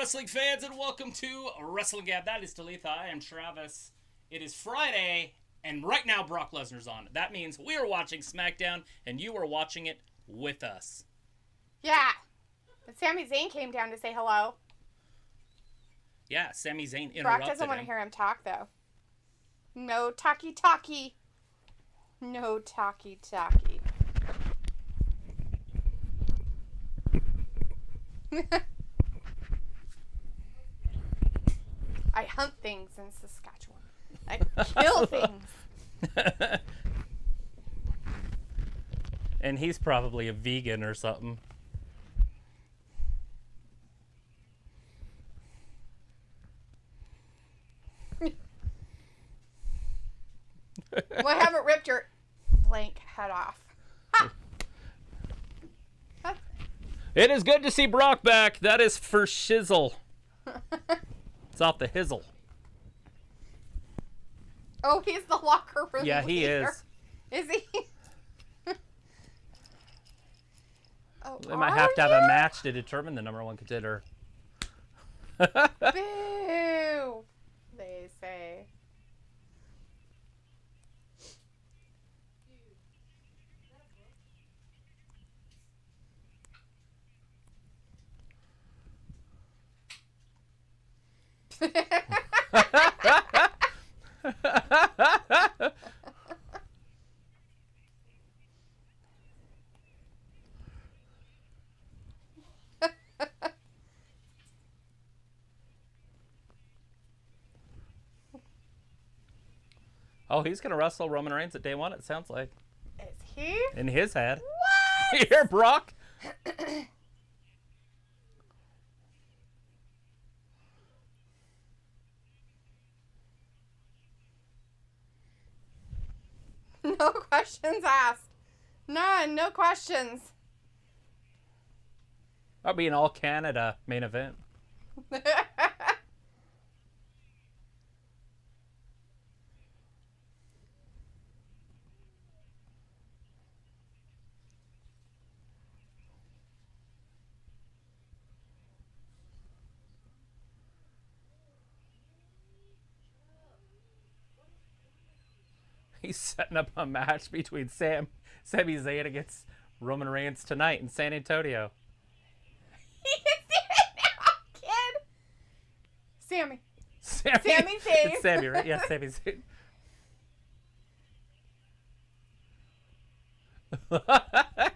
wrestling fans, and welcome to Wrestling Gab. That is Talitha. I am Travis. It is Friday, and right now Brock Lesnar's on. That means we are watching SmackDown, and you are watching it with us. Yeah. But Sami Zayn came down to say hello. Yeah, Sami Zayn interrupted Brock doesn't want to hear him talk, though. No talkie-talkie. No talkie-talkie. I hunt things in Saskatchewan. I kill things. And he's probably a vegan or something. Well, I haven't ripped your blank head off. Ha! It is good to see Brock back. That is for shizzle. It's off the hizzle. Oh, he's the locker room Yeah, he leader. is. Is he? Oh, They might have to have a match to determine the number one contender. Boo! They say. Oh, he's going to wrestle Roman Reigns at day one, it sounds like. Is he? In his head. What? You hear Brock? No questions asked. None. No questions. That'll be an all-Canada main event. He's setting up a match between Sami Zayn against Roman Reigns tonight in San Antonio. You can see it now, kid. Sami Zayn. It's Sami, right? Yeah, Sami Zayn.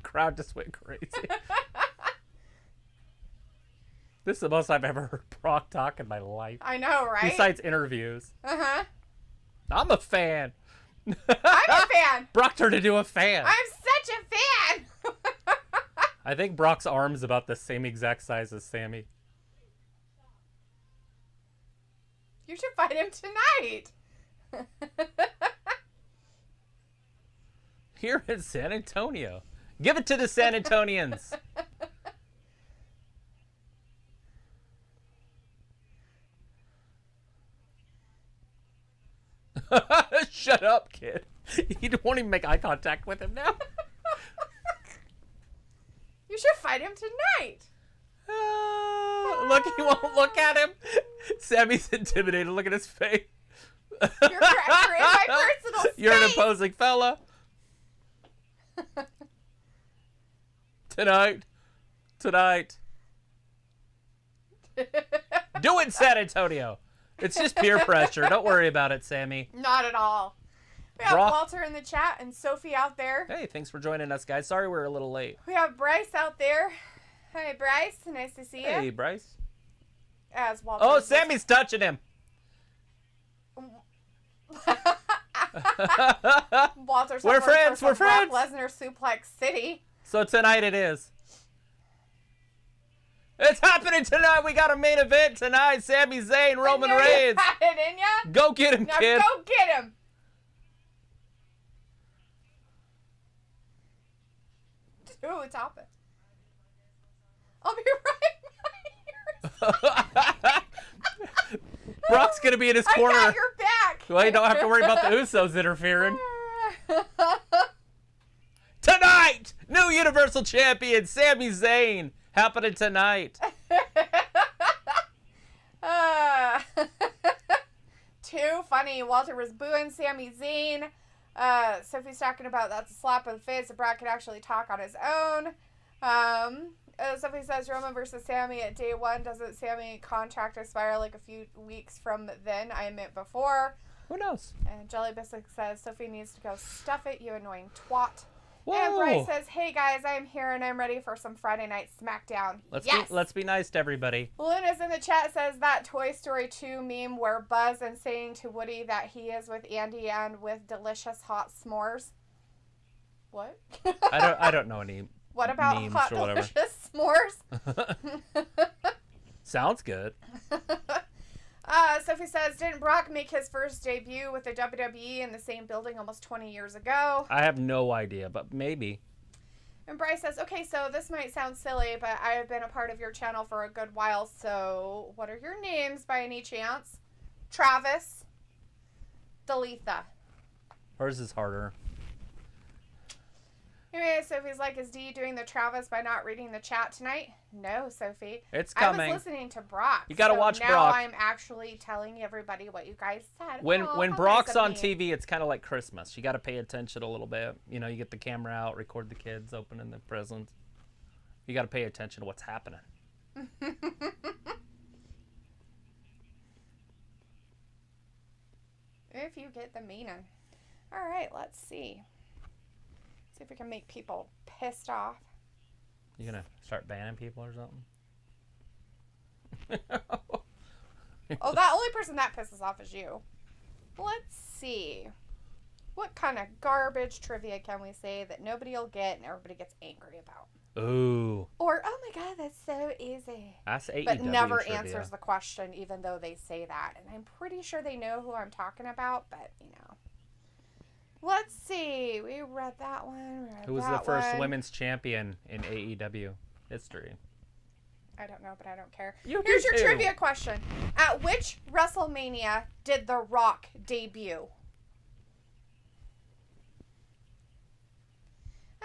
Crowd just went crazy. This is the most I've ever heard Brock talk in my life. I know, right? Besides interviews. Uh-huh. I'm a fan. I'm a fan. Brock turned into a fan. I'm such a fan. I think Brock's arm's about the same exact size as Sami. You should fight him tonight. Here in San Antonio. Give it to the San Antonians. Shut up, kid. You won't even make eye contact with him now. You should fight him tonight. Look, he won't look at him. Sammy's intimidated. Look at his face. You're in my personal space. You're an opposing fella. Tonight. Do it, San Antonio. It's just peer pressure. Don't worry about it, Sammy. Not at all. We have Brock. Walter in the chat and Sophie out there. Hey, thanks for joining us, guys. Sorry we're a little late. We have Bryce out there. Hi, Bryce. Nice to see you. Hey, Bryce. As Walter. Oh, Sammy's touching him. Walter's We're friends. Brock We're friends. Lesnar Suplex City. So tonight it is. It's happening tonight. We got a main event tonight. Sami Zayn, Roman Reigns. Got it in ya? Go get him, now kid. Go get him. Ooh, top it. I'll be right. Brock's gonna be in his corner. I got your back. Well, you don't have to worry about the Usos interfering. Tonight, new Universal Champion Sami Zayn happening tonight. funny. Walter was booing Sami Zayn. Sophie's talking about that's a slap in the face. The Brock could actually talk on his own. Sophie says Roman versus Sami at day one. Doesn't Sami contract expire like a few weeks from then? I meant before. Who knows? And Jelly Biscuit says Sophie needs to go stuff it, you annoying twat. Whoa. And Bryce says, hey guys, I am here and I'm ready for some Friday night SmackDown. Let's be nice to everybody. Luna's in the chat says that Toy Story 2 meme where Buzz is saying to Woody that he is with Andy and with delicious hot s'mores. What? I don't know any. What about memes hot or whatever. delicious s'mores? Sounds good. Sophie says, didn't Brock make his first debut with the WWE in the same building almost 20 years ago? I have no idea, but maybe. And Bryce says, okay, so this might sound silly, but I have been a part of your channel for a good while, so what are your names by any chance? Travis. Dalitha. Hers is harder. Anyway, Sophie's like, is Dee doing the Travis by not reading the chat tonight? No, Sophie. It's coming. I was listening to Brock. You gotta watch now Brock. Now I'm actually telling everybody what you guys said. When how Brock's nice of on me. TV, it's kind of like Christmas. You got to pay attention a little bit. You know, you get the camera out, record the kids opening the presents. You got to pay attention to what's happening. If you get the meaning. All right, let's see. See if we can make people pissed off. You gonna start banning people or something? Oh, that only person that pisses off is you. Let's see. What kind of garbage trivia can we say that nobody will get and everybody gets angry about? Ooh. Or, oh my god, that's so easy. That's AEW But never trivia. answers the question, even though they say that. And I'm pretty sure they know who I'm talking about, but, you know. Let's see. We read that one. Who was the first women's champion in AEW history? I don't know, but I don't care. You Here's do your too. trivia question. At which WrestleMania did The Rock debut?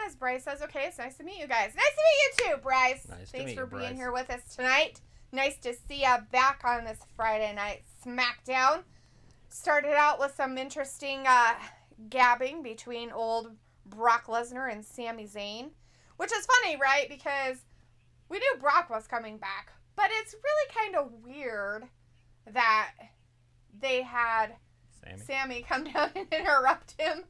As Bryce says, okay, it's nice to meet you guys. Nice to meet you too, Bryce. Nice to Thanks meet for you, being Bryce. here with us tonight. Nice to see you back on this Friday night SmackDown. Started out with some interesting gabbing between old Brock Lesnar and Sami Zayn, which is funny, right? Because we knew Brock was coming back, but it's really kind of weird that they had Sami come down and interrupt him.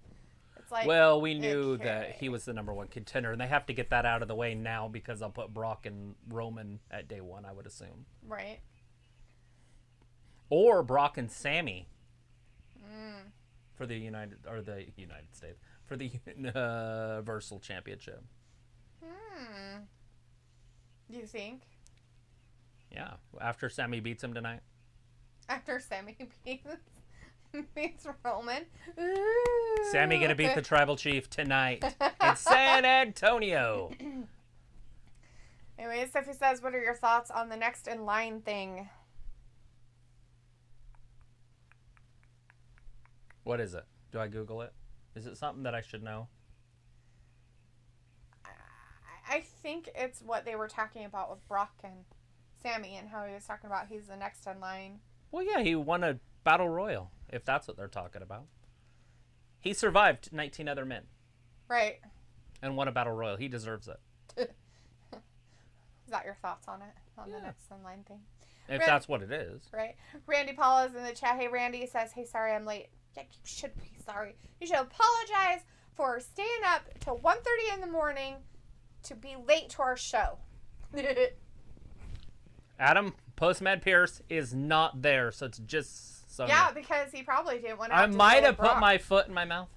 It's like, well, we knew okay. that he was the #1 contender, and they have to get that out of the way now because I'll put Brock and Roman at day one, I would assume. Right. Or Brock and Sami Mm. for the United States for the Universal Championship. You think? Yeah, after Sami beats him tonight. After Sami beats Roman. Ooh. Sami gonna beat the Tribal Chief tonight in San Antonio. Anyway, Sophie says, what are your thoughts on the next in line thing? What is it? Do I Google it? Is it something that I should know? I think it's what they were talking about with Brock and Sami and how he was talking about he's the next in line. Well, yeah, he won a Battle Royal, if that's what they're talking about. He survived 19 other men. Right. And won a Battle Royal. He deserves it. Is that your thoughts on it? On the next in line thing? If that's what it is. Right. Randy Paul is in the chat. Hey, Randy says, hey, sorry I'm late. Yeah, you should be sorry. You should apologize for staying up till 1:30 in the morning to be late to our show. Adam, Postman Pierce is not there, so it's just Sonya. Yeah, because he probably didn't want to. I might have put Brock. my foot in my mouth.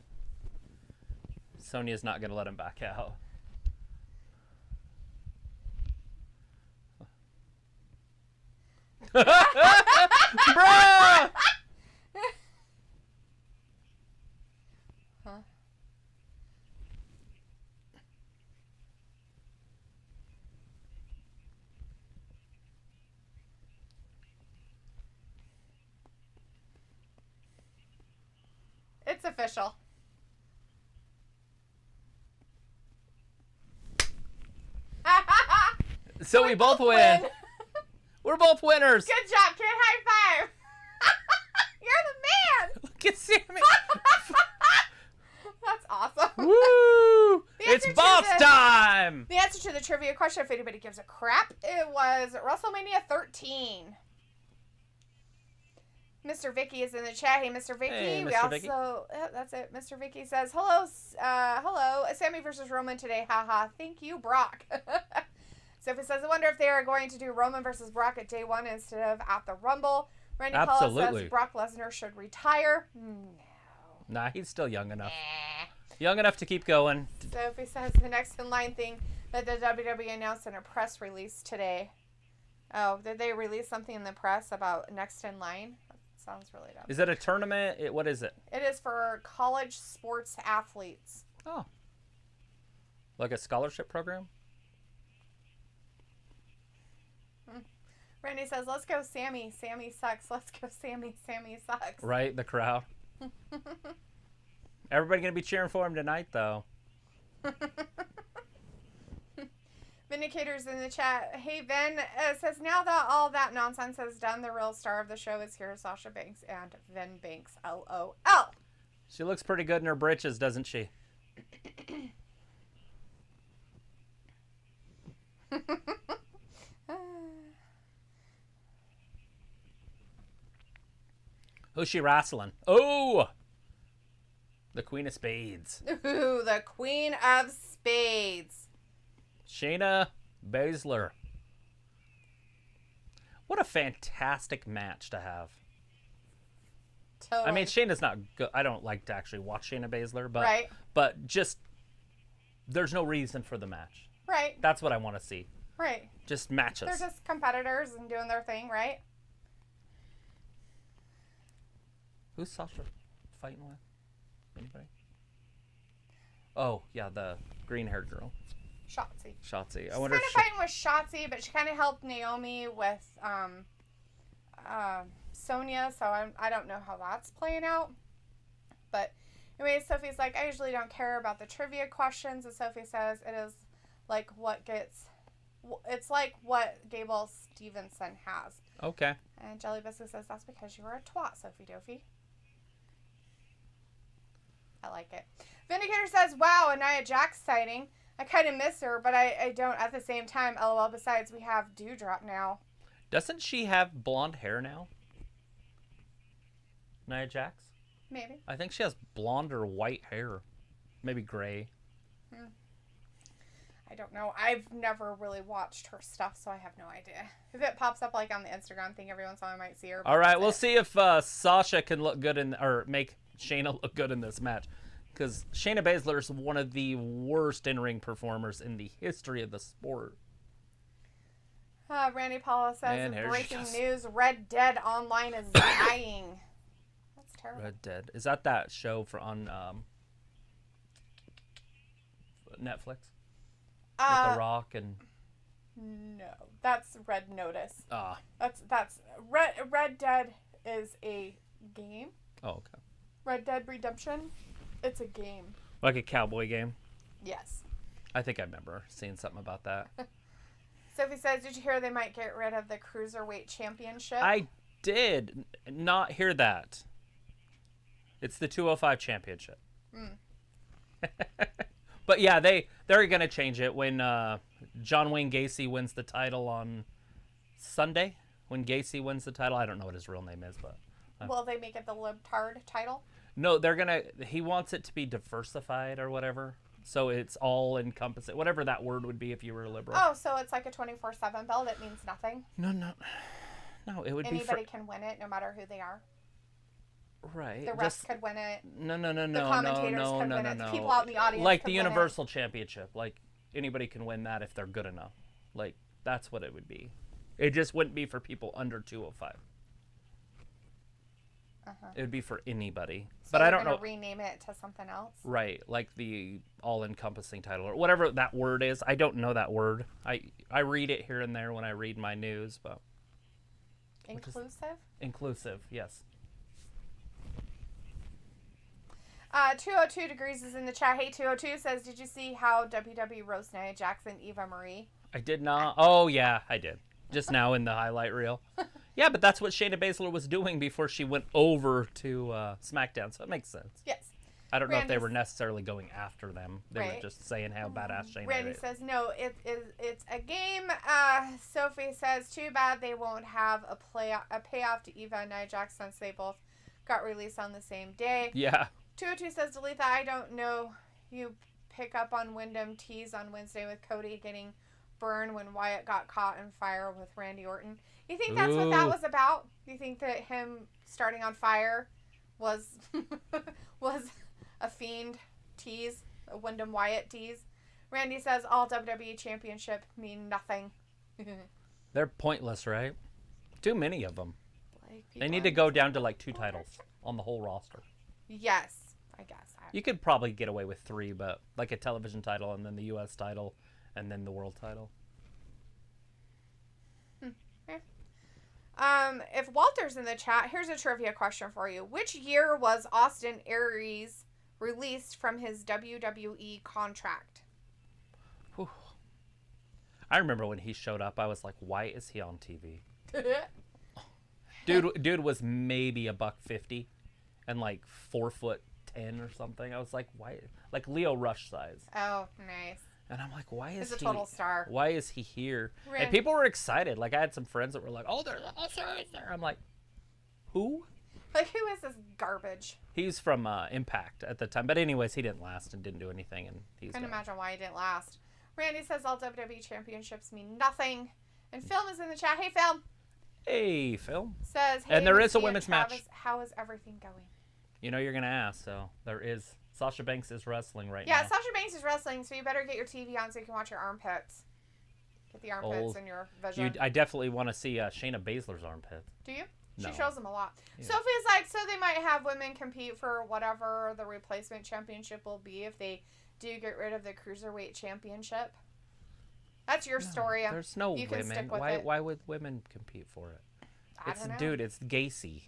Sonya's not going to let him back out. Bruh! Huh? It's official. So we both win. We're both winners. Good job, kid. High five. You're the man. the trivia question, if anybody gives a crap, it was WrestleMania 13. Mr. Vicky is in the chat. Hey, Mr. Vicky. Hey, We Mr. also, Vicky. that's it. Mr. Vicky says, hello, hello, Sammy versus Roman today. Haha. Thank you, Brock. Sophie says, I wonder if they are going to do Roman versus Brock at day one instead of at the Rumble. Randy Paula Absolutely. says Brock Lesnar should retire. No. Nah, he's still young enough. Nah. Young enough to keep going. Sophie says the next in line thing that the WWE announced in a press release today. Oh, did they release something in the press about next in line? That sounds really dumb. Is it a tournament? What is it? It is for college sports athletes. Oh. Like a scholarship program? Randy says, let's go Sammy. Sammy sucks. Let's go Sammy. Sammy sucks. Right, the crowd. Everybody going to be cheering for him tonight, though. Vindicator's in the chat. Hey, Vin says, now that all that nonsense is done, the real star of the show is here, Sasha Banks and Vin Banks. LOL. She looks pretty good in her britches, doesn't she? Who's she wrestling? Oh! The Queen of Spades. Ooh, the Queen of Spades. Shayna Baszler. What a fantastic match to have. Totally. I mean, Shayna's not good. I don't like to actually watch Shayna Baszler, but Right. but just there's no reason for the match. Right. That's what I want to see. Right. Just matches. They're just competitors and doing their thing, right? Who's Sasha fighting with? Anybody? Oh, yeah, the green-haired girl. Shotzi. Shotzi. She's I wonder kind if of fighting with Shotzi, but she kind of helped Naomi with Sonya, so I don't know how that's playing out. But anyway, Sophie's like, I usually don't care about the trivia questions, and Sophie says it is like it's like what Gable Steveson has. Okay. And Jelly Biscuit says, that's because you were a twat, Sophie Dophie. I like it. Vindicator says, wow, a Nia Jax sighting. I kind of miss her, but I don't at the same time. LOL, besides, we have Dewdrop now. Doesn't she have blonde hair now? Nia Jax? Maybe. I think she has blonde or white hair. Maybe gray. I don't know. I've never really watched her stuff, so I have no idea. If it pops up like on the Instagram thing every once in a while, I might see her. All right, we'll see if Sasha can look good or make Shayna look good in this match. Because Shayna Baszler is one of the worst in-ring performers in the history of the sport. Randy Paula says, And here she breaking goes. news, Red Dead Online is dying. That's terrible. Red Dead. Is that show on Netflix? With The Rock and... No, that's Red Notice. Ah. That's Red Dead is a game. Oh, okay. Red Dead Redemption, it's a game. Like a cowboy game? Yes. I think I remember seeing something about that. Sophie says, did you hear they might get rid of the Cruiserweight Championship? I did not hear that. It's the 205 Championship. But yeah, they're going to change it when John Wayne Gacy wins the title on Sunday. When Gacy wins the title. I don't know what his real name is, but... Will they make it the Libtard title? No, he wants it to be diversified or whatever. So it's all encompassing. Whatever that word would be if you were a liberal. Oh, so it's like a 24/7 belt. It means nothing. No, it would Anybody be can win it, no matter who they are. right. The refs could win it. No. The commentators could win it. The people out in the audience Like could the win Universal Championship. Like anybody can win that if they're good enough. Like that's what it would be. It just wouldn't be for people under 205. It would be for anybody. So but I they're don't know. gonna rename it to something else. Right, like the all-encompassing title or whatever that word is. I don't know that word. I read it here and there when I read my news, but Inclusive? inclusive, yes. 202 Degrees is in the chat. Hey, 202 says, did you see how WWE roast Nia Jax and Eva Marie? I did not. Oh, yeah, I did. Just now in the highlight reel. Yeah, but that's what Shayna Baszler was doing before she went over to SmackDown, so it makes sense. Yes. I don't know if they Randy's- were necessarily going after them. They were Right. just saying how badass Shayna Randy is. says, no, it's a game. Sophie says, too bad they won't have a payoff to Eva and Nia Jax since they both got released on the same day. Yeah. 202 says, Dalitha, I don't know. You pick up on Wyndham tease on Wednesday with Cody getting burned when Wyatt got caught in fire with Randy Orton. You think that's what that Ooh. was about? You think that him starting on fire was was a Fiend tease, a Wyndham Wyatt tease? Randy says all WWE championship mean nothing. They're pointless, right? Too many of them. Like, They need to go down to like 2 titles on the whole roster. Yes, I guess. You could probably get away with 3, but like a television title and then the U.S. title and then the world title. If Walter's in the chat, here's a trivia question for you. Which year was Austin Aries released from his WWE contract? Whew. I remember when he showed up, I was like, why is he on TV? Dude was maybe $150 and like 4'10" or something. I was like, why? Like Leo Rush size. Oh, nice. And I'm like, why is He's a he? total star. Why is he here? Ran- And people were excited. Like I had some friends that were like, "Oh, there's there." I'm like, who? Like, who is this garbage? He's from Impact at the time. But anyways, he didn't last and didn't do anything. And he's Can't gone. imagine why he didn't last. Randy says all WWE championships mean nothing. And Film is in the chat. Hey, Film. Hey, Phil. Says, hey, And there is a Misty and women's match. Travis, how is everything going? You know you're gonna ask, so there is. Sasha Banks is wrestling right Yeah, now. Sasha Banks is wrestling, so you better get your TV on so you can watch your armpits. Get the armpits in your vision. I definitely want to see Shayna Baszler's armpit. Do you? No. She shows them a lot. Yeah. Sophie's like, so they might have women compete for whatever the replacement championship will be if they do get rid of the Cruiserweight Championship. That's your story. There's no You can women. stick with Why? it. Why would women compete for it? I don't know. Dude, it's Gacy.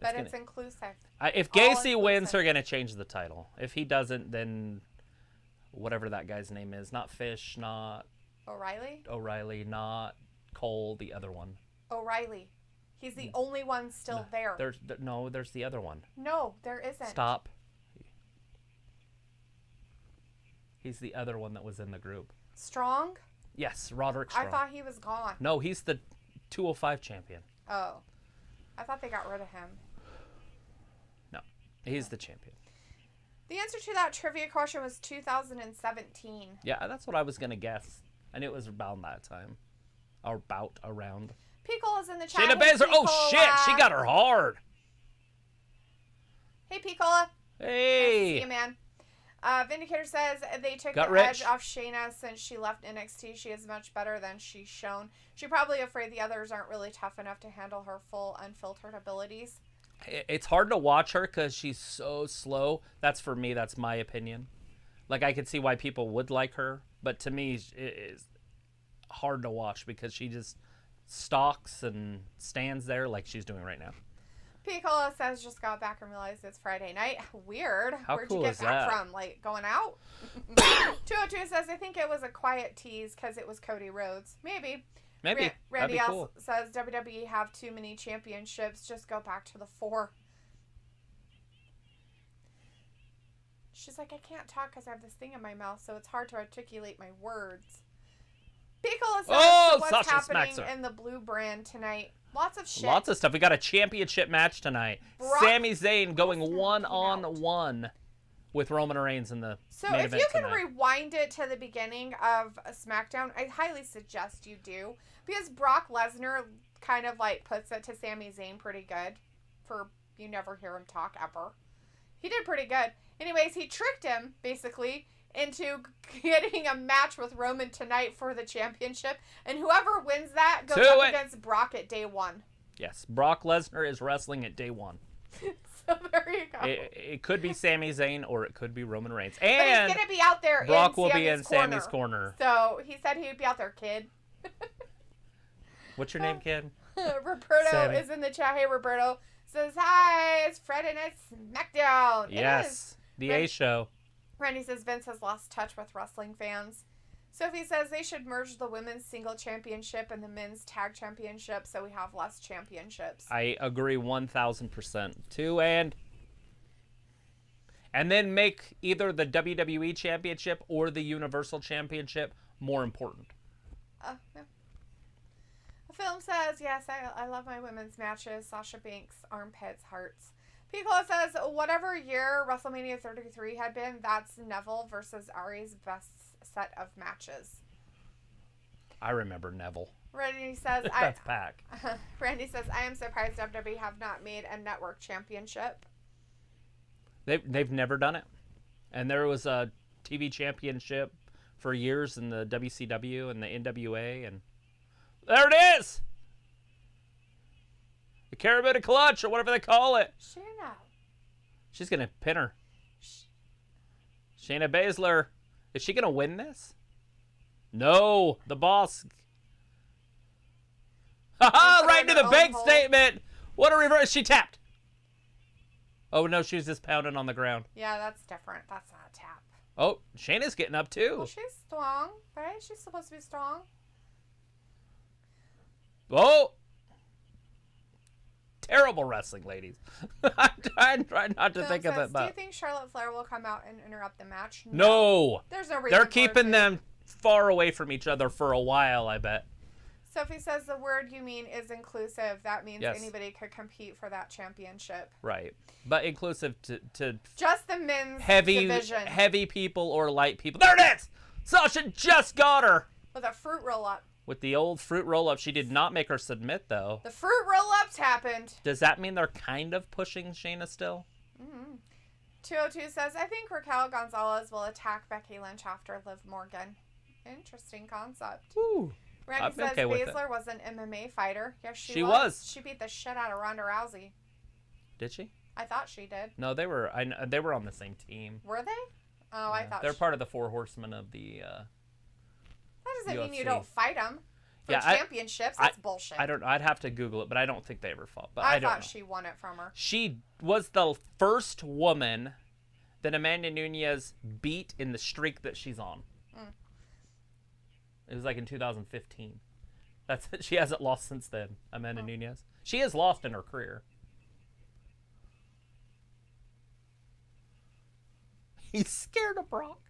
But it's inclusive. If all Gacy wins, inclusive. they're gonna change the title. If he doesn't, then whatever that guy's name is, not Fish, not O'Reilly? not Cole, the other one. O'Reilly. He's the only one still there. There's the other one. No, there isn't. Stop. He's the other one that was in the group. Strong? Yes, Roderick Strong. I thought he was gone. No, he's the 205 champion. Oh. I thought they got rid of him. No, he's the champion. The answer to that trivia question was 2017. Yeah, that's what I was gonna guess. I knew it was around that time, or about around. Pickle is in the chat. Shayna Hey, Baszler. Oh shit, she Piccola. got her hard. Hey, Piccola. Nice to see Hey. you, man. Vindicator says they took Got the rich. edge off Shayna since she left NXT. She is much better than she's shown. She's probably afraid the others aren't really tough enough to handle her full unfiltered abilities. It's hard to watch her because she's so slow. That's for me. That's my opinion. Like I could see why people would like her, but to me, it is hard to watch because she just stalks and stands there like she's doing right now. Piccola says just got back and realized it's Friday night. Weird. How Where'd cool you get is back that? from? Like going out? 202 says I think it was a quiet tease because it was Cody Rhodes. Maybe. Maybe Randy that'd be else cool. says WWE have too many championships. Just go back to the 4. She's like, I can't talk because I have this thing in my mouth, so it's hard to articulate my words. Piccola says, Oh, so what's Sasha smacks happening her. in the blue brand tonight? Lots of shit. Lots of stuff. We got a championship match tonight. Brock Sami Zayn going Lesnar one-on-one with Roman Reigns in the So main if event you can tonight. rewind it to the beginning of SmackDown, I highly suggest you do. Because Brock Lesnar kind of like puts it to Sami Zayn pretty good. For you never hear him talk ever. He did pretty good. Anyways, he tricked him, basically, into getting a match with Roman tonight for the championship. And whoever wins that goes Do up it. against Brock at day 1. Yes, Brock Lesnar is wrestling at day 1. So there you go. It could be Sami Zayn or it could be Roman Reigns. But And he's going to be out there Brock in will be in Sammy's Sammy's corner. So he said he would be out there, kid. What's your name, kid? Roberto Sammy. is in the chat. Hey, Roberto. Says, hi, it's Friday Night SmackDown. It is. Yes, the A show. Randy says Vince has lost touch with wrestling fans. Sophie says they should merge the women's single championship and the men's tag championship so we have less championships. I agree 1,000% too. And And then make either the WWE Championship or the Universal Championship more important. Yeah. The film says, yes, I love my women's matches. Sasha Banks, armpits, hearts. Piccolo says, whatever year WrestleMania 33 had been, that's Neville versus Ari's best set of matches. I remember Neville. Randy says, That's Pac. Randy says, I am surprised WWE have not made a network championship. They've never done it. And there was a TV championship for years in the WCW and the NWA, and there it is! The Carabetta Clutch, or whatever they call it. Shayna. She's going to pin her. Shayna Baszler. Is she going to win this? No, the boss. Ha-ha, right into the bank statement. What a reverse. She tapped. Oh, no, she was just pounding on the ground. Yeah, that's different. That's not a tap. Oh, Shayna's getting up, too. Well, she's strong, right? She's supposed to be strong. Oh. Terrible wrestling, ladies. I'm trying not to think of it. Do you think Charlotte Flair will come out and interrupt the match? No. There's no reason. They're keeping them far away from each other for a while, I bet. Sophie says the word you mean is inclusive. That means Yes. anybody could compete for that championship. Right. But inclusive to just the men's division. Heavy people or light people. There it is! Sasha just got her! With a fruit roll-up. With the old fruit roll-up. She did not make her submit, though. The fruit roll-ups happened. Does that mean they're kind of pushing Shayna still? 202 says, I think Raquel Gonzalez will attack Becky Lynch after Liv Morgan. Interesting concept. Ooh. Randy says Baszler was an MMA fighter. Yes, she was. She beat the shit out of Ronda Rousey. Did she? I thought she did. No, they were on the same team. Were they? Oh, yeah. I thought they're part of the Four Horsemen of the That doesn't mean you UFC. don't fight them for championships. That's bullshit. I'd have to Google it, but I don't think they ever fought. But I don't thought know. she won it from her. She was the first woman that Amanda Nunes beat in the streak that she's on. It was like in 2015. That's it. She hasn't lost since then, Amanda Nunes. She has lost in her career. He's scared of Brock.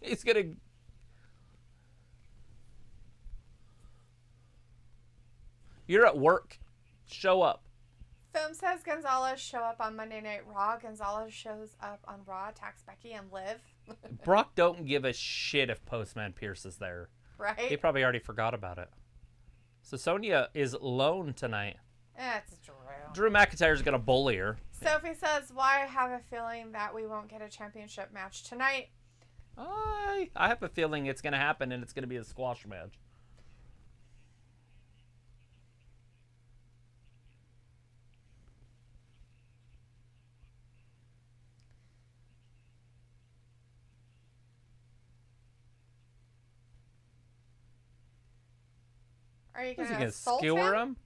He's gonna. You're at work. Show up. Film says Gonzalez show up on Monday Night Raw. Gonzalez shows up on Raw, attacks Becky and Liv. Brock don't give a shit if Postman Pierce is there. Right? He probably already forgot about it. So Sonya is alone tonight. It's Drew. Drew McIntyre's gonna bully her. Sophie says, why I have a feeling that we won't get a championship match tonight. I have a feeling it's gonna happen and it's gonna be a squash match. Are you Is he gonna gonna assault skewer him? him?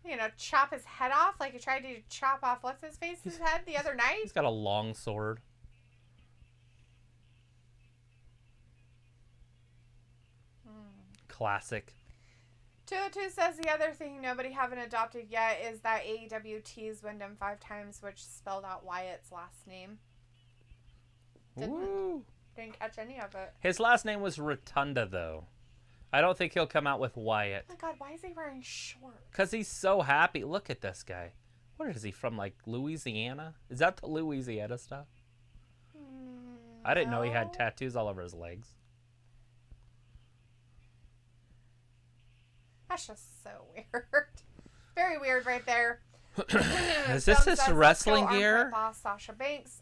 You know, chop his head off like you tried to chop off what's his face's head the other night? He's got a long sword. Classic. 202 says the other thing nobody haven't adopted yet is that AEW teased Wyndham 5 times, which spelled out Wyatt's last name. Didn't catch any of it. His last name was Rotunda, though. I don't think he'll come out with Wyatt. Oh my god, why is he wearing shorts? Because he's so happy. Look at this guy. What is he from, like, Louisiana? Is that the Louisiana stuff? I didn't know he had tattoos all over his legs. That's just so weird. Very weird right there. Is this his wrestling gear? Boss Sasha Banks.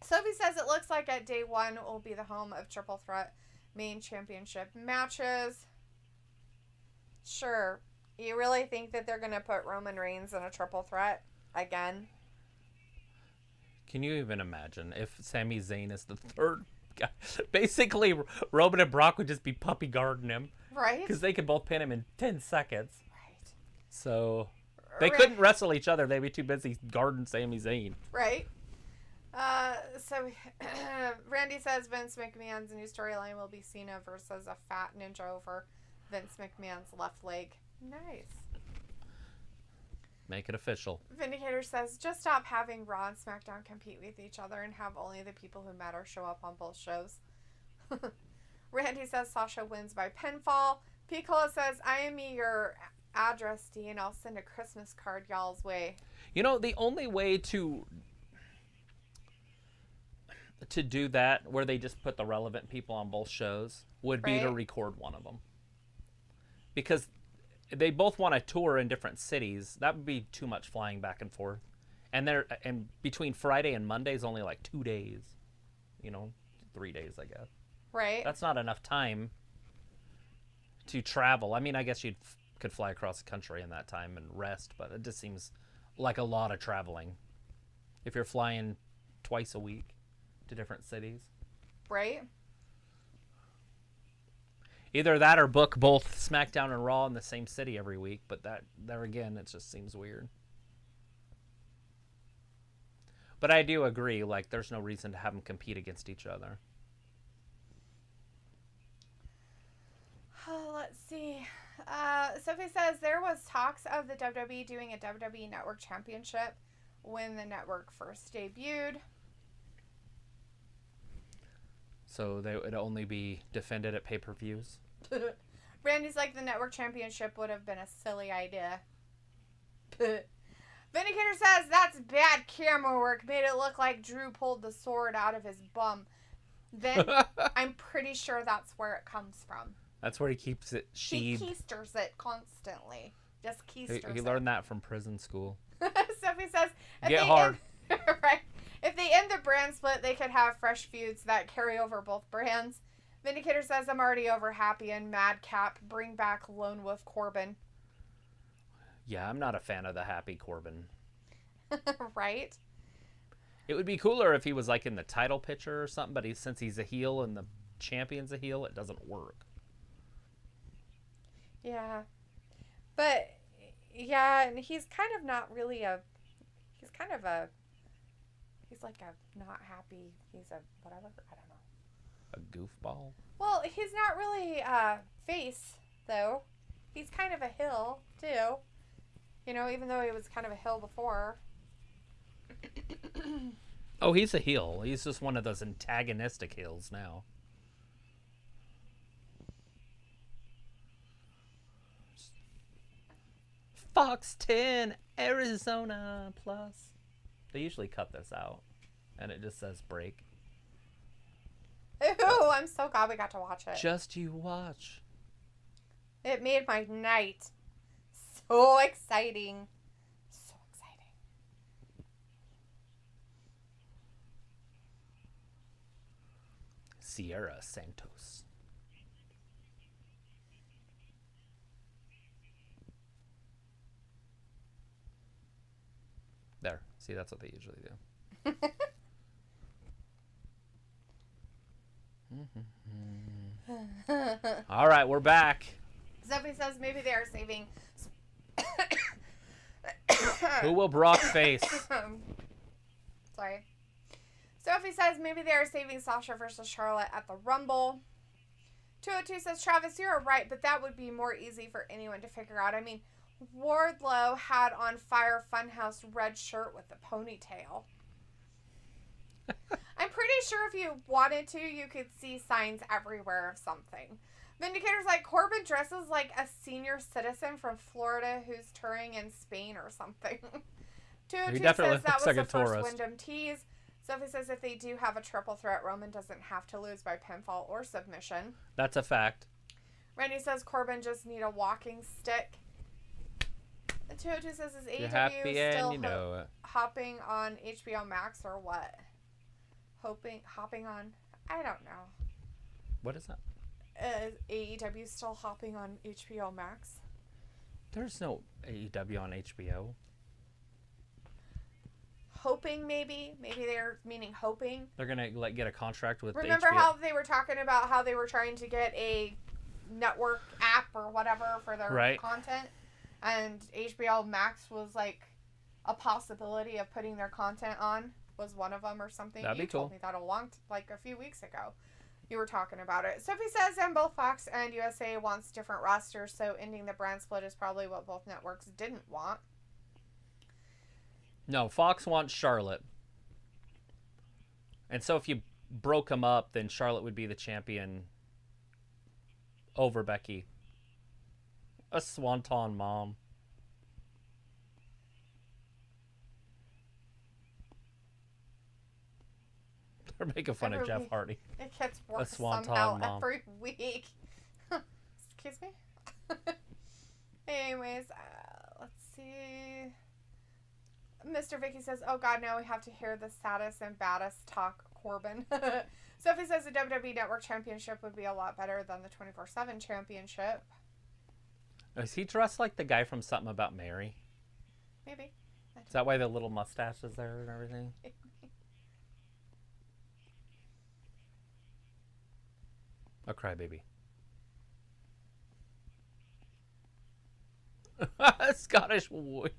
Sophie says it looks like at day 1 will be the home of triple threat main championship matches. Sure. You really think that they're going to put Roman Reigns in a triple threat again? Can you even imagine if Sami Zayn is the third guy? Basically, Roman and Brock would just be puppy guarding him. Right. Because they could both pin him in 10 seconds. Right. So they couldn't wrestle each other. They'd be too busy guarding Sami Zayn. Right. So Randy says Vince McMahon's new storyline will be Cena versus a fat ninja over Vince McMahon's left leg. Nice. Make it official. Vindicator says just stop having Raw and SmackDown compete with each other and have only the people who matter show up on both shows. Randy says Sasha wins by pinfall. Piccolo says I am me your address, D, and I'll send a Christmas card y'all's way. You know, the only way to do that, where they just put the relevant people on both shows, would be to record one of them. Because they both want to tour in different cities. That would be too much flying back and forth. And between Friday and Monday is only like 2 days. 3 days, I guess. Right. That's not enough time to travel. I mean, I guess you could fly across the country in that time and rest, but it just seems like a lot of traveling if you're flying twice a week to different cities. Right. Either that or book both SmackDown and Raw in the same city every week, but there again, it just seems weird. But I do agree, like, there's no reason to have them compete against each other. Let's see. Sophie says there was talks of the WWE doing a WWE Network Championship when the network first debuted. So they would only be defended at pay-per-views? Randy's like, the Network Championship would have been a silly idea. Vindicator says that's bad camera work. Made it look like Drew pulled the sword out of his bum. Then I'm pretty sure that's where it comes from. That's where he keeps it sheathed. He keisters it constantly. Just keisters He learned that from prison school. Sophie says, Get hard. Right. If they end the brand split, they could have fresh feuds that carry over both brands. Vindicator says, I'm already over Happy and Madcap. Bring back Lone Wolf Corbin. Yeah, I'm not a fan of the Happy Corbin. Right? It would be cooler if he was like in the title picture or something, but since he's a heel and the champion's a heel, it doesn't work. Yeah. But, yeah, and he's kind of not really he's like a not happy, he's a whatever, I don't know. A goofball? Well, he's not really face, though. He's kind of a heel, too. Even though he was kind of a heel before. Oh, he's a heel. He's just one of those antagonistic heels now. Fox 10, Arizona Plus. They usually cut this out, and it just says break. Ooh, I'm so glad we got to watch it. Just you watch. It made my night. So exciting. So exciting. Sierra Santos. There. See, that's what they usually do. All right, we're back. Sophie says maybe they are saving... Who will Brock face? Sorry. Sophie says maybe they are saving Sasha versus Charlotte at the Rumble. 202 says, Travis, you're right, but that would be more easy for anyone to figure out. I mean, Wardlow had on Fire Funhouse red shirt with a ponytail. I'm pretty sure if you wanted to, you could see signs everywhere of something. Vindicator's like, Corbin dresses like a senior citizen from Florida who's touring in Spain or something. 202 says that was the first Wyndham tease. Sophie says if they do have a triple threat, Roman doesn't have to lose by pinfall or submission. That's a fact. Randy says Corbin just need a walking stick. 202 says, is AEW still hopping on HBO Max or what? Hopping on? I don't know. What is that? Is AEW still hopping on HBO Max? There's no AEW on HBO. Hoping, maybe they're meaning hoping. They're gonna get a contract with. Remember HBO? how they were talking about how they were trying to get a network app or whatever for their content, and HBO Max was like a possibility of putting their content on. was one of them or something. That'd be You told cool. me that a few weeks ago. You were talking about it. Sophie says, and both Fox and USA wants different rosters, so ending the brand split is probably what both networks didn't want. No, Fox wants Charlotte. And so if you broke them up, then Charlotte would be the champion over Becky. A swanton mom. They're making fun of Jeff Hardy. It gets A worse swanton somehow mom. every week. Excuse me? Anyways, let's see. Mr. Vicky says, oh God, now we have to hear the saddest and baddest talk, Corbin. Sophie says the WWE Network Championship would be a lot better than the 24/7 Championship. Is he dressed like the guy from Something About Mary? Maybe. Is that why the little mustache is there and everything? A crybaby. Scottish warrior.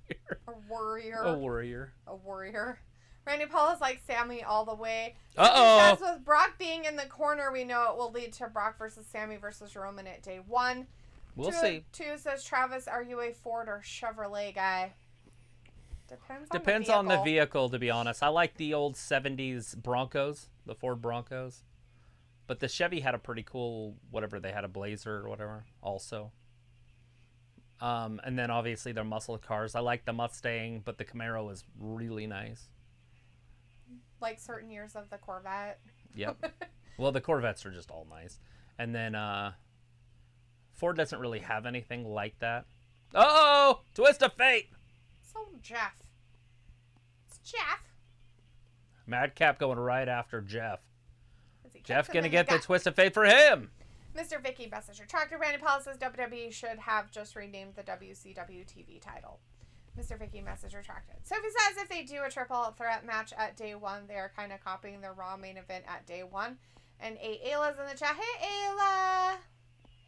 A warrior. A warrior. A warrior. Randy Paul is like Sammy all the way. Uh-oh. He says with Brock being in the corner, we know it will lead to Brock versus Sammy versus Roman at day 1. We'll see. 2 says, Travis, are you a Ford or Chevrolet guy? Depends on the vehicle, to be honest. I like the old 70s Broncos, the Ford Broncos. But the Chevy had a pretty cool, whatever, they had a Blazer or whatever also. And then obviously their muscle cars. I like the Mustang, but the Camaro is really nice. Like certain years of the Corvette. Yep. Well, the Corvettes are just all nice. And then Ford doesn't really have anything like that. Uh-oh! Twist of fate! So Jeff. It's Jeff. Madcap going right after Jeff. He Jeff kicks him gonna in get the gut. twist of fate for him. Mr. Vicky message retracted. Randy Paul says WWE should have just renamed the WCW TV title. Mr. Vicky message retracted. Sophie says if they do a triple threat match at day 1, they are kind of copying the Raw main event at day 1. And Ayla's in the chat. Hey, Ayla.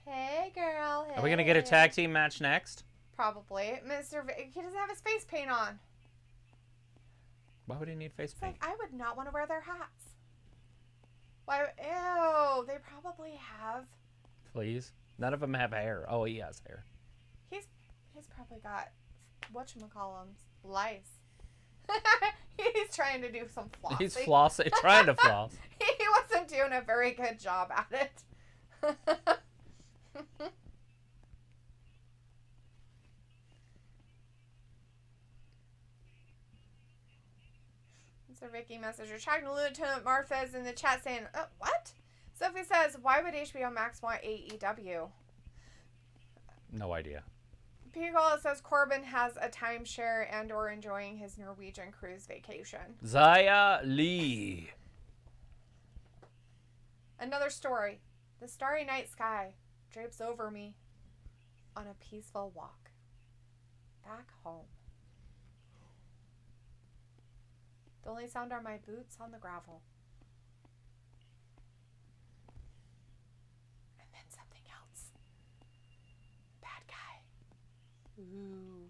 Hey, girl. Hey. Are we gonna get a tag team match next? Probably. Mr. He doesn't have his face paint on. Why would he need face It's paint? like, I would not want to wear their hats. Why? Ew. They probably have. Please. None of them have hair. Oh, he has hair. He's probably got whatchamacallums, lice. He's trying to do some flossing. He's flossing, trying to floss. He wasn't doing a very good job at it. Mr. Vicky message retracting. Lieutenant Martha's in the chat saying, what? Sophie says, why would HBO Max want AEW? No idea. Picola says Corbin has a timeshare and or enjoying his Norwegian cruise vacation. Zaya Lee. Another story. The starry night sky drapes over me on a peaceful walk back home. The only sound are my boots on the gravel. And then something else. Bad guy. Ooh.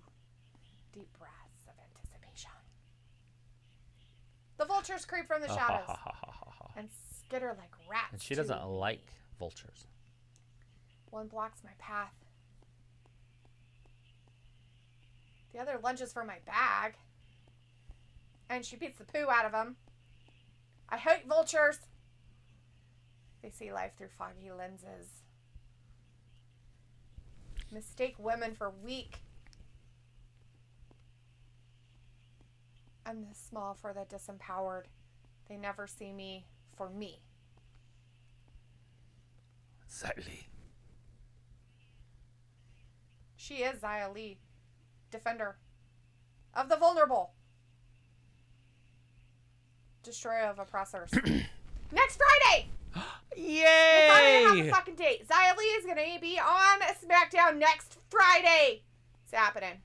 Deep breaths of anticipation. The vultures creep from the shadows and skitter like rats. And she doesn't like vultures. One blocks my path. The other lunges for my bag. And she beats the poo out of him. I hate vultures. They see life through foggy lenses. Mistake women for weak. And the small for the disempowered. They never see me for me. Exactly. She is Xia Li, defender of the vulnerable. Destroyer of oppressors. Next Friday! Yay! I don't have a fucking date. Xia Li is going to be on SmackDown next Friday. It's happening.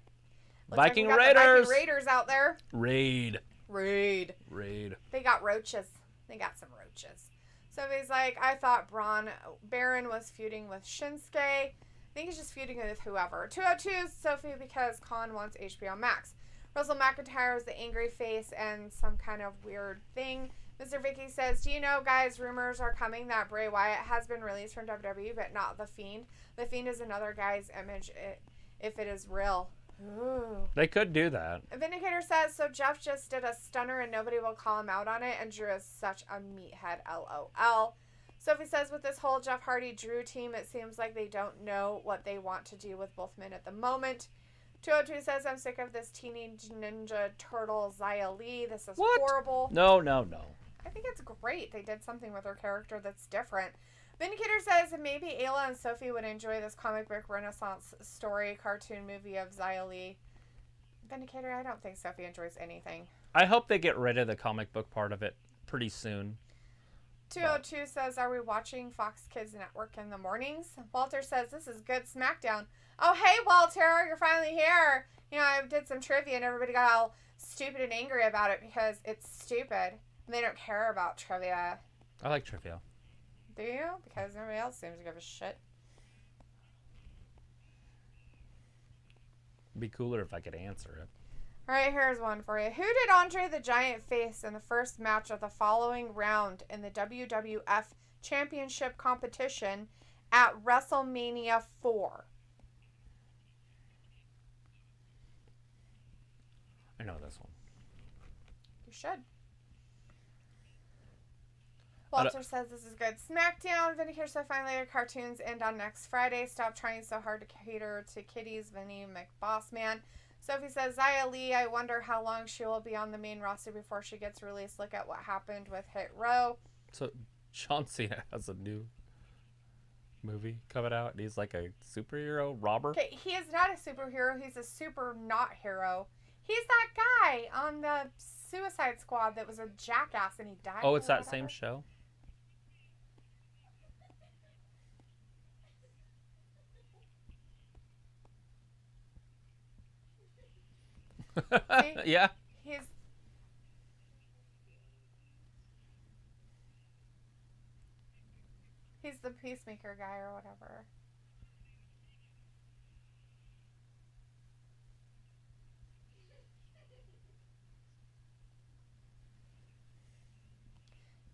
Looks Viking like we got the Raiders. Viking Raiders out there. Raid. Raid. They got roaches. They got some roaches. So he's like, I thought Braun Baron was feuding with Shinsuke. I think he's just feuding with whoever. 202 Sophie because Khan wants HBO Max. Russell McIntyre is the angry face and some kind of weird thing. Mr. Vicky says, do you know, guys, rumors are coming that Bray Wyatt has been released from WWE, but not The Fiend. The Fiend is another guy's image if it is real. Ooh. They could do that. Vindicator says, so Jeff just did a stunner and nobody will call him out on it, and Drew is such a meathead, LOL. Sophie says, with this whole Jeff Hardy-Drew team, it seems like they don't know what they want to do with both men at the moment. 202 says, I'm sick of this Teenage Ninja Turtle Xia Li. This is horrible. No. I think it's great. They did something with her character that's different. Vindicator says maybe Ayla and Sophie would enjoy this comic book Renaissance story cartoon movie of Xia Li. Vindicator, I don't think Sophie enjoys anything. I hope they get rid of the comic book part of it pretty soon. 202 says, are we watching Fox Kids Network in the mornings? Walter says, this is good SmackDown. Oh, hey, Walter, you're finally here. You know, I did some trivia and everybody got all stupid and angry about it because it's stupid. And they don't care about trivia. I like trivia. Do you? Because nobody else seems to give a shit. It'd be cooler if I could answer it. All right, here's one for you. Who did Andre the Giant face in the first match of the following round in the WWF Championship competition at WrestleMania 4? I know this one. You should. Walter says this is good. SmackDown. Vindicator said finally the cartoons end on next Friday. Stop trying so hard to cater to kiddies. Vinny McBossman. Sophie says, Xia Li, I wonder how long she will be on the main roster before she gets released. Look at what happened with Hit Row. So, John Cena has a new movie coming out, and he's like a superhero robber? Okay, he is not a superhero. He's a super not hero. He's that guy on the Suicide Squad that was a jackass and he died. Oh, it's that same show? See? Yeah. He's the Peacemaker guy or whatever.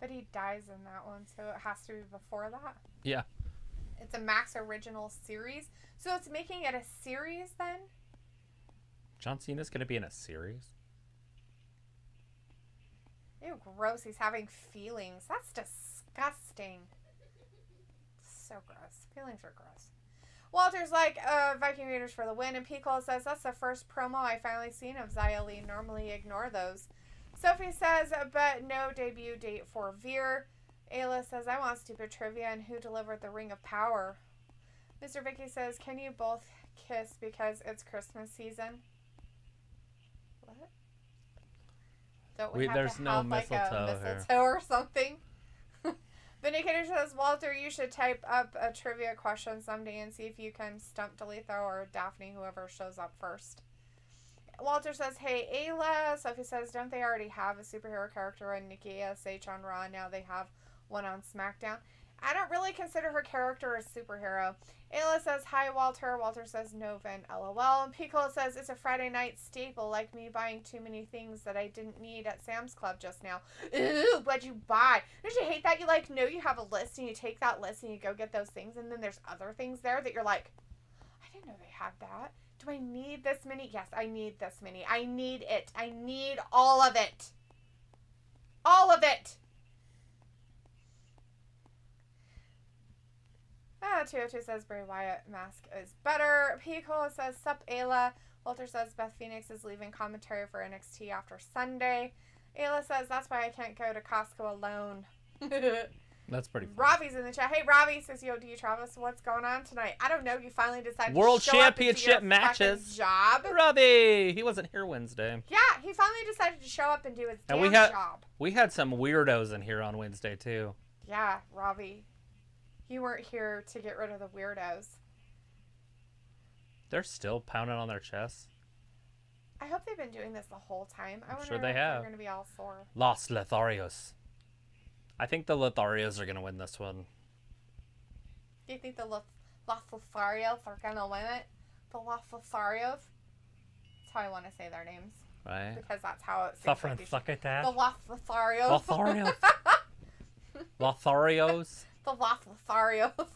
But he dies in that one, so it has to be before that. Yeah. It's a Max original series. So it's making it a series then? John Cena's going to be in a series? Ew, gross. He's having feelings. That's disgusting. So gross. Feelings are gross. Walter's like, Viking Raiders for the win. And Piccolo says, that's the first promo I finally seen of Xia Li. Normally ignore those. Sophie says, but no debut date for Veer. Ayla says, I want stupid trivia and who delivered the Ring of Power. Mr. Vicky says, can you both kiss because it's Christmas season? What? Don't we have there's to no have like mistletoe a here. mistletoe or something? Vindicator says, Walter, you should type up a trivia question someday and see if you can stump Delitho or Daphne, whoever shows up first. Walter says, hey, Ayla. Sophie says, don't they already have a superhero character on Nikki ASH on Raw? Now they have one on SmackDown. I don't really consider her character a superhero. Ayla says, hi, Walter. Walter says, no, Vin, LOL. And Piccolo says, it's a Friday night staple, like me buying too many things that I didn't need at Sam's Club just now. Ooh, what'd you buy? Don't you hate that? You know you have a list, and you take that list, and you go get those things, and then there's other things there that you're like, I didn't know they had that. Do I need this many? Yes, I need this many. I need it. I need all of it. All of it. 202 says Bray Wyatt mask is better. Piccolo says, sup, Ayla. Walter says Beth Phoenix is leaving commentary for NXT after Sunday. Ayla says, that's why I can't go to Costco alone. That's pretty funny. Robbie's in the chat. Hey, Robbie says, yo, do you, Travis? What's going on tonight? I don't know. You finally decided World to show up and do your Championship matches. fucking job. Robbie! He wasn't here Wednesday. Yeah, he finally decided to show up and do his And damn job. We had some weirdos in here on Wednesday, too. Yeah, Robbie. You weren't here to get rid of the weirdos. They're still pounding on their chests. I hope they've been doing this the whole time. I wonder sure they if have. they're going to be all sore. Los Lotharios. I think the Lotharios are going to win this one. Do you think the Lotharios are going to win it? The Lotharios? That's how I want to say their names. Right. Because that's how it seems Suffering like succotash. the Lotharios. Lotharios. Lotharios. The Lotharios.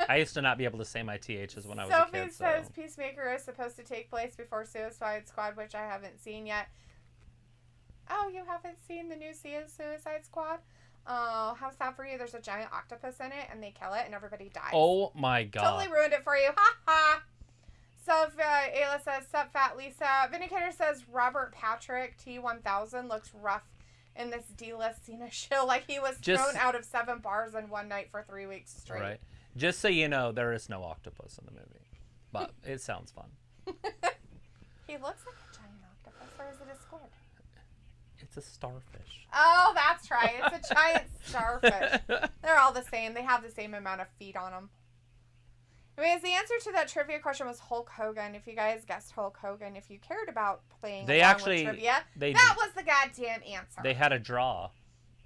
I used to not be able to say my THs when I was a Sophie kid. says So. Peacemaker is supposed to take place before Suicide Squad, which I haven't seen yet. Oh, you haven't seen the new Suicide Squad? Oh, how sad for you. There's a giant octopus in it, and they kill it, and everybody dies. Oh my god. Totally ruined it for you. Ha ha. So, Ayla says, sup, fat Lisa. Vindicator says, Robert Patrick, T1000, looks rough in this D-list Cena show, like he was thrown out of 7 bars in one night for 3 weeks straight. Right. Just so you know, there is no octopus in the movie. But it sounds fun. He looks like a giant octopus, or is it a squid? It's a starfish. Oh, that's right. It's a giant starfish. They're all the same. They have the same amount of feet on them. Anyways, the answer to that trivia question was Hulk Hogan. If you guys guessed Hulk Hogan, if you cared about playing They along actually- with trivia, they that was the goddamn answer. They had a draw.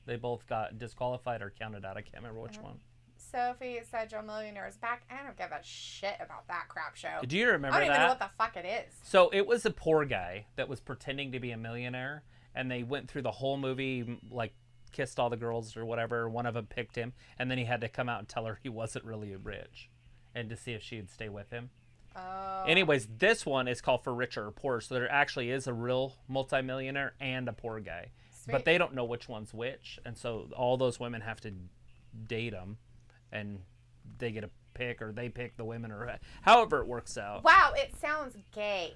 They both got disqualified or counted out. I can't remember which one. Sophie said Joe Millionaire is back. I don't give a shit about that crap show. Do you remember I don't that? even know what the fuck it is. So it was a poor guy that was pretending to be a millionaire, and they went through the whole movie, like, kissed all the girls or whatever. One of them picked him, and then he had to come out and tell her he wasn't really rich, and to see if she'd stay with him. Oh. Anyways, this one is called For Richer or Poorer, so there actually is a real multimillionaire and a poor guy. Sweet. But they don't know which one's which, and so all those women have to date him, and they get a pick, or they pick the women, or however it works out. Wow, it sounds gay.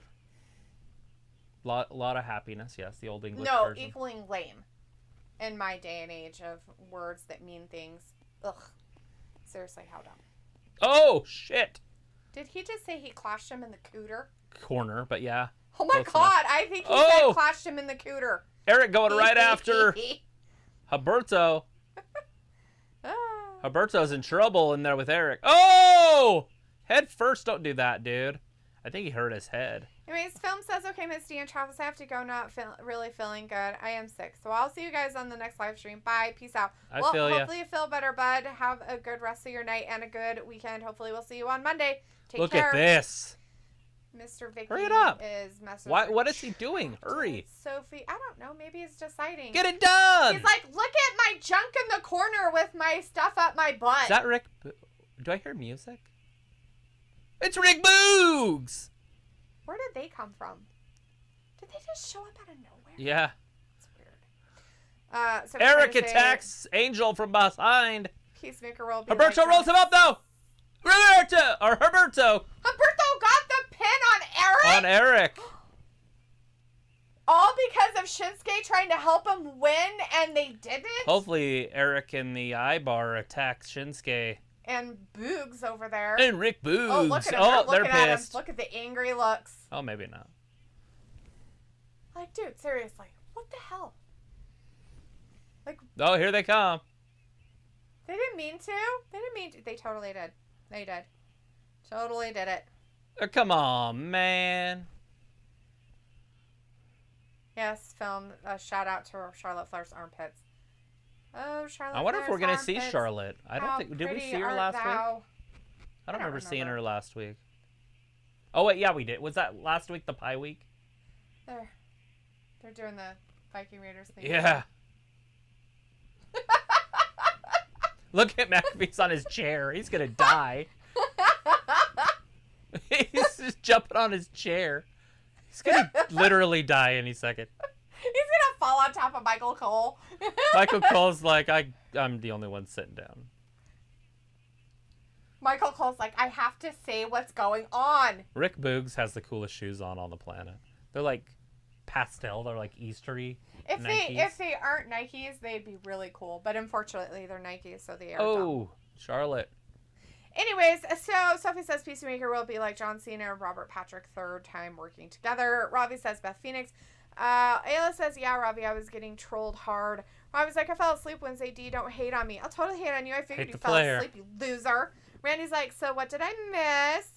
Lot of happiness, yes, the old English No, version. equaling lame. In my day and age of words that mean things. Ugh. Seriously, how dumb. Oh, shit. Did he just say he clashed him in the cooter? Corner, but yeah. Oh my Close god, I think he said clashed him in the cooter. Eric going right after Humberto. Ah. Humberto's in trouble in there with Eric. Oh! Head first, don't do that, dude. I think he hurt his head. Anyways, Film says, okay, Misty and Travis, I have to go, not really feeling good. I am sick. So I'll see you guys on the next live stream. Bye. Peace out. I feel ya. Hopefully you feel better, bud. Have a good rest of your night and a good weekend. Hopefully we'll see you on Monday. Take Look care. at this. Mr. Vicky Hurry it up. is messaging. What is he doing? Hurry. Sophie, I don't know. Maybe he's deciding. Get it done. He's like, look at my junk in the corner with my stuff up my butt. Is that Rick? Do I hear music? It's Rick Boogs. Where did they come from? Did they just show up out of nowhere? Yeah. It's weird. So Eric trying to say, attacks Angel from behind. Peacemaker will be Humberto like, rolls him up though. Humberto Humberto got the pin on Eric? on Eric. All because of Shinsuke trying to help him win and they didn't? Hopefully Eric in the eye bar attacks Shinsuke. And Boogs over there. And Rick Boogs. Oh, look at him. Oh, They're they're looking at pissed. him. Look at the angry looks. Oh, maybe not. Like, dude, seriously. What the hell? Like, Oh, here they come. they didn't mean to. They didn't mean to. They totally did. They did. Totally did it. Oh, come on, man. Yes, Film. Shout out to Charlotte Flair's armpits. Oh, Charlotte I wonder if we're Flair's gonna see armpits. Charlotte. I don't How think. Did we pretty see her art last week? thou? I don't remember seeing remember. her last week. Oh wait, yeah, we did. Was that last week the pie week? They're doing the Viking Raiders thing. Yeah. Look at McAfee's on his chair. He's gonna die. He's just jumping on his chair. He's gonna literally die any second. He's gonna fall on top of Michael Cole. Michael Cole's like, I'm the only one sitting down. Michael Cole's like, I have to say what's going on. Rick Boogs has the coolest shoes on the planet. They're like pastel. They're like Eastery. If Nikes. they aren't Nikes, they'd be really cool. But unfortunately, they're Nikes, so they are dumb. Oh, Charlotte. Anyways, so Sophie says Peacemaker will be like John Cena and Robert Patrick, third time working together. Ravi says Beth Phoenix. Ayla says, yeah, Ravi, I was getting trolled hard. Ravi's like, I fell asleep Wednesday. D, don't hate on me. I'll totally hate on you. I figured Hate you the fell player. asleep, you loser. Randy's like, so what did I miss?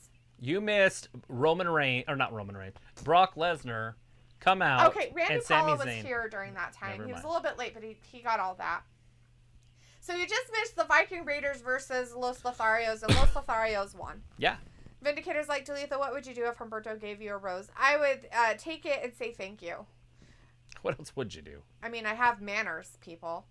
You missed Roman Reigns, or not Roman Reigns, Brock Lesnar come out. Okay, Randy and Sami Paula was Zayn. here during that time. Never He was mind. a little bit late, but he got all that. So you just missed the Viking Raiders versus Los Lotharios, and Los Lotharios won. Yeah. Vindicator's like, Dalitha, what would you do if Humberto gave you a rose? I would take it and say thank you. What else would you do? I mean, I have manners, people.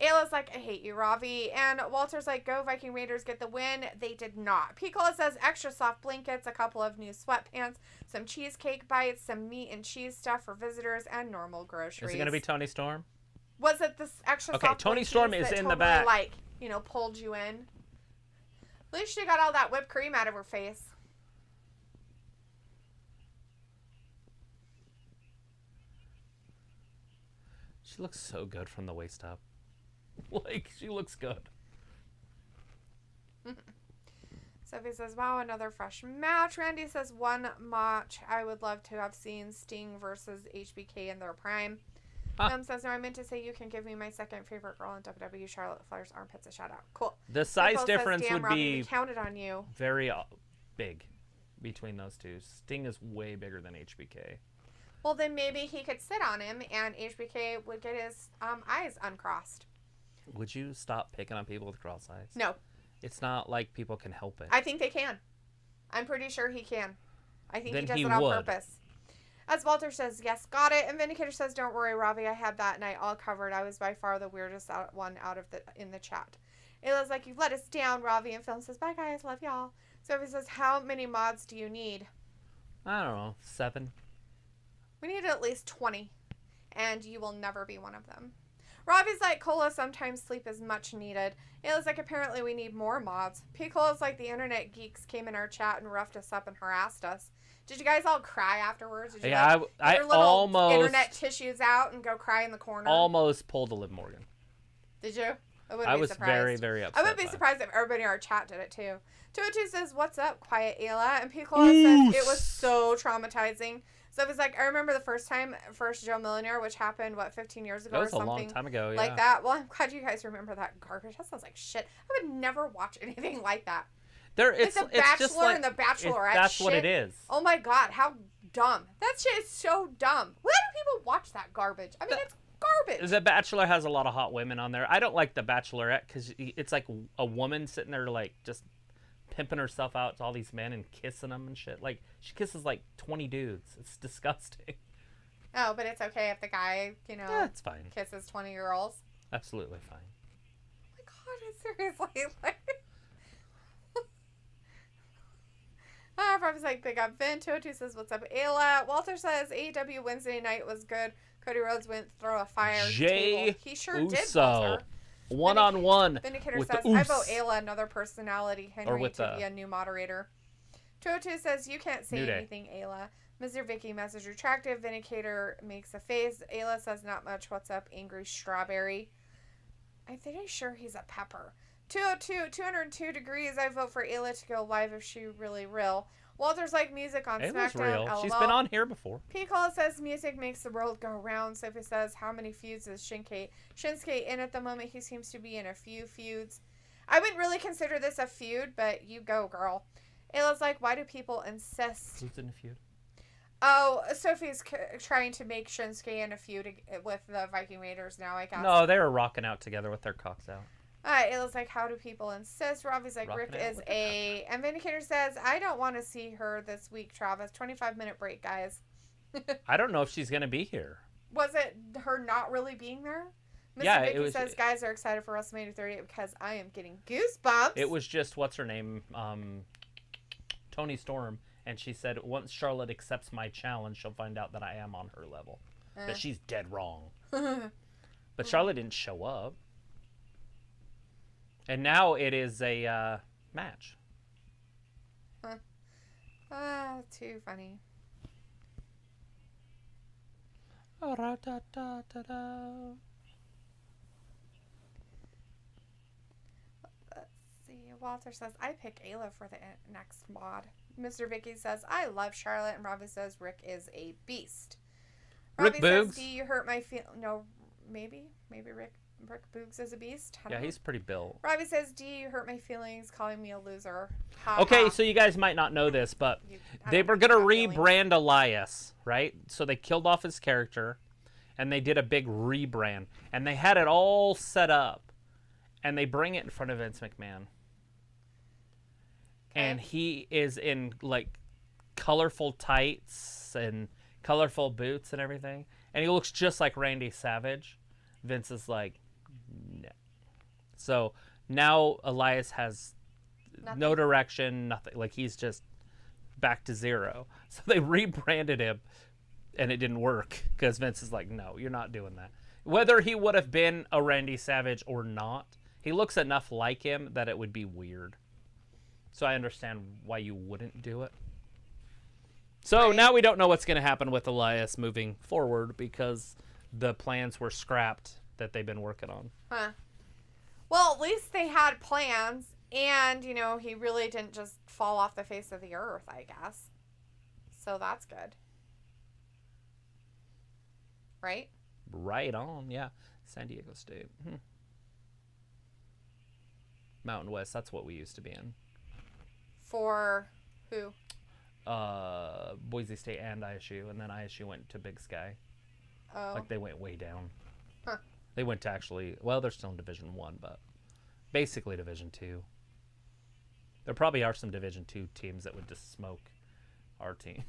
Ayla's like, I hate you, Ravi. And Walter's like, go Viking Raiders, get the win. They did not. Piccola says extra soft blankets, a couple of new sweatpants, some cheesecake bites, some meat and cheese stuff for visitors, and normal groceries. Is it going to be Tony Storm? Was it this extra soft Tony Storm is in the back. Like, pulled you in? At least she got all that whipped cream out of her face. She looks so good from the waist up. Like, she looks good. Sophie says, wow, another fresh match. Randy says, one match I would love to have seen, Sting versus HBK in their prime. Says, no, I meant to say you can give me my second favorite girl in WWE, Charlotte Flair's armpits, a shout out. Cool. The size Nicole difference says, would Robbie, be we counted on you. very big between those two. Sting is way bigger than HBK. Well, then maybe he could sit on him and HBK would get his eyes uncrossed. Would you stop picking on people with cross eyes? No. It's not like people can help it. I think they can. I'm pretty sure he can. I think Then he does he it on would. purpose. As Walter says, yes, got it. And Vindicator says, don't worry, Ravi, I had that night all covered. I was by far the weirdest one in the chat. Ayla's like, you've let us down, Ravi. And Phil says, bye, guys. Love y'all. Sophie says, how many mods do you need? I don't know. 7. We need at least 20. And you will never be one of them. Ravi's like, Cola, sometimes sleep is much needed. Ayla's like, apparently we need more mods. Piccolo's like, the internet geeks came in our chat and roughed us up and harassed us. Did you guys all cry afterwards? Did you Yeah, I your little almost internet tissues out and go cry in the corner? almost pulled a Liv Morgan. Did you? I was very, very upset. I wouldn't be by it. surprised if everybody in our chat did it too. 202 says, what's up, quiet Ayla? And Piccolo says, it was so traumatizing. So it was like, I remember the first Joe Millionaire, which happened, 15 years ago That was or something? a long time ago, like yeah. that. Well, I'm glad you guys remember that garbage. That sounds like shit. I would never watch anything like that. It's The Bachelor just like, and the Bachelorette that's shit. what it is. Oh my god, how dumb. That shit is so dumb. Why do people watch that garbage? I mean, it's garbage. The Bachelor has a lot of hot women on there. I don't like The Bachelorette because it's like a woman sitting there like just pimping herself out to all these men and kissing them and shit. Like, she kisses like 20 dudes. It's disgusting. Oh, but it's okay if the guy, Yeah, it's fine. kisses 20 girls. Absolutely fine. Oh my god, seriously. Like... Rob's like, big up Vin. 202 says, what's up, Ayla? Walter says, AEW Wednesday night was good. Cody Rhodes went throw a fire table. He sure did, Walter. One-on-one Vindicator with says, the I Oos. vote Ayla, another personality, Henry, Or with to be a new moderator. 202 says, you can't say New Day. anything, Ayla. Mr. Vicky message retracted. Vindicator makes a face. Ayla says, not much. What's up, angry strawberry? I'm pretty sure he's a pepper. 202 degrees. I vote for Ayla to go live if she really real. Walter's like, music on It SmackDown. was real. LOL. She's been on here before. Piccolo says music makes the world go round. Sophie says, how many feuds is Shinsuke in at the moment? He seems to be in a few feuds. I wouldn't really consider this a feud, but you go, girl. Ayla's like, why do people insist? Who's in a feud? Oh, Sophie's trying to make Shinsuke in a feud with the Viking Raiders now, I guess. No, they were rocking out together with their cocks out. Ayla's like, how do people insist? Robbie's like, Rocking Rick out is with their a... And Vindicator says, I don't want to see her this week, Travis. 25-minute break, guys. I don't know if she's going to be here. Was it her not really being there? Mr. Yeah, Vicky it was- says, guys are excited for WrestleMania 38 because I am getting goosebumps. It was just, what's her name? Tony Storm. And she said, once Charlotte accepts my challenge, she'll find out that I am on her level. That she's dead wrong. But Charlotte didn't show up. And now it is a match. Too funny. Let's see. Walter says, I pick Ayla for the next mod. Mr. Vicky says, I love Charlotte. And Robbie says, Rick is a beast. Rick Robbie says, Boogs? do you hurt my feel? No, maybe Rick Boogs is a beast. I don't Yeah, know. he's pretty built. Robbie says, do you hurt my feelings calling me a loser? Ha, Okay, ha. so you guys might not know this, but I they don't were think going to you have feelings. rebrand Elias, right? So they killed off his character, and they did a big rebrand. And they had it all set up, and they bring it in front of Vince McMahon. and he is in like colorful tights and colorful boots and everything, and he looks just like Randy Savage. Vince is like, no. So now Elias has no direction, nothing. Like, he's just back to zero. So they rebranded him, and it didn't work because Vince is like, no, you're not doing that. Whether he would have been a Randy Savage or not, he looks enough like him that it would be weird. So I understand why you wouldn't do it. So now we don't know what's going to happen with Elias moving forward because the plans were scrapped that they've been working on. Huh. Well, at least they had plans, and, you know, he really didn't just fall off the face of the earth, I guess. So that's good. Right? Right on, yeah. San Diego State. Mountain West, that's what we used to be in. For who? Boise State and ISU, and then ISU went to Big Sky. Oh. Like, they went way down. Huh. They went to actually, well, they're still in Division 1, but basically Division 2. There probably are some Division 2 teams that would just smoke our team.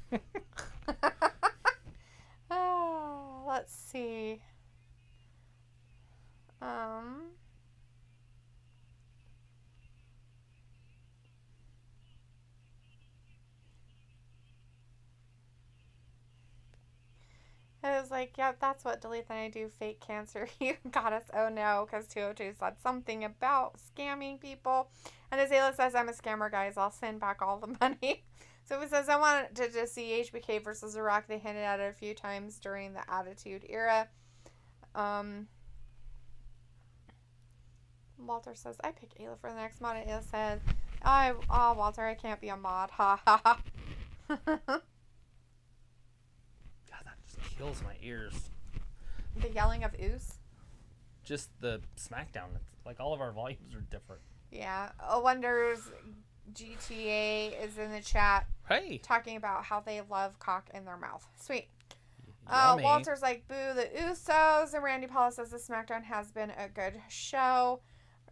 Oh, let's see. I was like, yep, that's what Delete and I do. Fake cancer. You got us. Oh no, because 202 said something about scamming people. And Azalea says, I'm a scammer, guys. I'll send back all the money. So he says, I wanted to just see HBK versus The Rock. They hinted at it a few times during the Attitude Era. Walter says, I pick Ayla for the next mod. And Ayla said, Walter, I can't be a mod. Ha ha ha. Kills my ears. The yelling of oos? Just the SmackDown. Like, all of our volumes are different. Yeah. Wonders GTA is in the chat. Hey. Talking about how they love cock in their mouth. Sweet. Yummy. Walter's like, boo the Usos. And Randy Paul says the SmackDown has been a good show.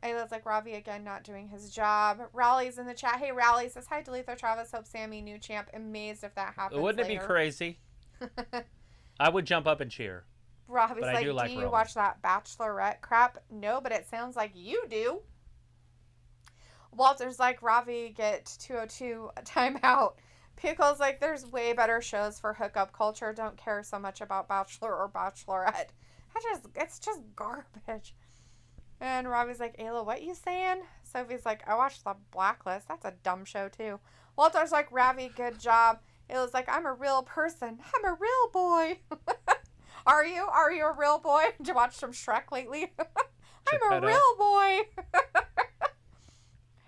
Ayla's like, Ravi again not doing his job. Rally's in the chat. Hey, Rally says, hi, Delitha Travis. Hope Sammy, new champ. Amazed if that happens Wouldn't later. it be crazy? I would jump up and cheer. Robbie's but like, do like you Roman. watch that Bachelorette crap? No, but it sounds like you do. Walter's like, Ravi, get 202 a timeout. Pickle's like, there's way better shows for hookup culture. Don't care so much about Bachelor or Bachelorette. It's just garbage. And Robbie's like, Ayla, what you saying? Sophie's like, I watched The Blacklist. That's a dumb show, too. Walter's like, Ravi, good job. It was like, I'm a real person. I'm a real boy. Are you? Are you a real boy? Did you watch some Shrek lately? I'm a real boy.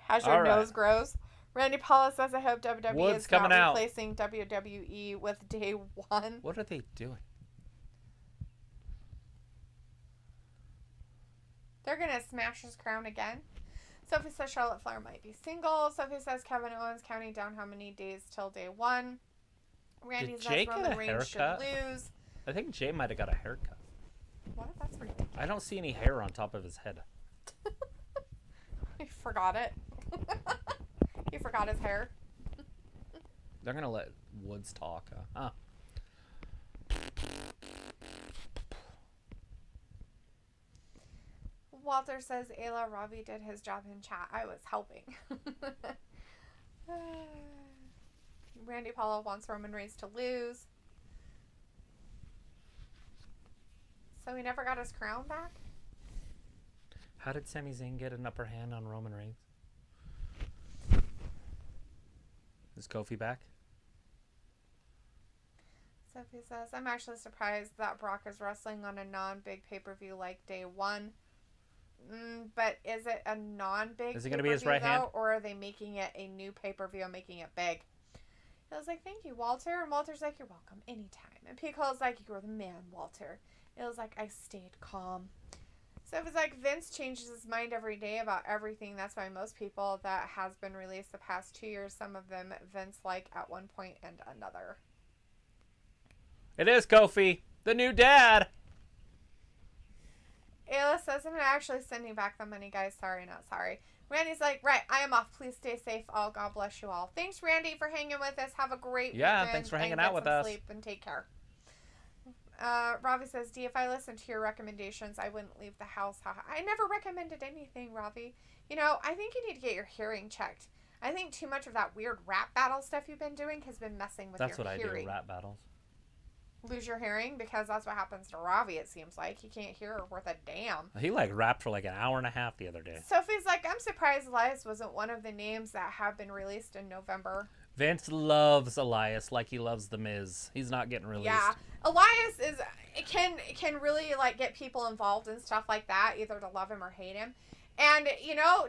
As your nose grows. Randy Paula says, I hope WWE Woods is not coming out. replacing WWE with Day One. What are they doing? They're going to smash his crown again. Sophie says Charlotte Flair might be single. Sophie says Kevin Owens counting down how many days till Day One. Randy Did says Jay get Roman a Reigns should haircut? lose. I think Jay might have got a haircut. What? That's ridiculous. I don't see any hair on top of his head. He forgot it. He forgot his hair. They're going to let Woods talk. Huh? Walter says Ayla Ravi did his job in chat. I was helping. Randy Paulo wants Roman Reigns to lose. So he never got his crown back? How did Sami Zayn get an upper hand on Roman Reigns? Is Kofi back? Sophie says, I'm actually surprised that Brock is wrestling on a non-big pay-per-view like Day One. But is it a non-big Is it going to be his right though, hand? or are they making it a new pay-per-view and making it big? I was like, thank you, Walter. And Walter's like, you're welcome anytime. And Pico's like, you're the man, Walter. It was like, I stayed calm. So it was like, Vince changes his mind every day about everything. That's why most people that has been released the past 2 years, some of them Vince like at one point and another. It is Kofi, the new dad. Ayla says, I'm actually sending back the money, guys. Sorry, not sorry. Randy's like, right, I am off. Please stay safe. All God bless you all. Thanks, Randy, for hanging with us. Have a great weekend. Thanks for hanging and out with us. Sleep and take care. Ravi says, D, if I listened to your recommendations, I wouldn't leave the house. I never recommended anything, Ravi. You know, I think you need to get your hearing checked. I think too much of that weird rap battle stuff you've been doing has been messing with your hearing. That's what I do, rap battles. Lose your hearing? Because that's what happens to Ravi, it seems like. He can't hear worth a damn. He, rapped for, an hour and a half the other day. Sophie's like, I'm surprised Elias wasn't one of the names that have been released in November. Vince loves Elias like he loves The Miz. He's not getting released. Yeah. Elias can really, get people involved and stuff like that, either to love him or hate him. And,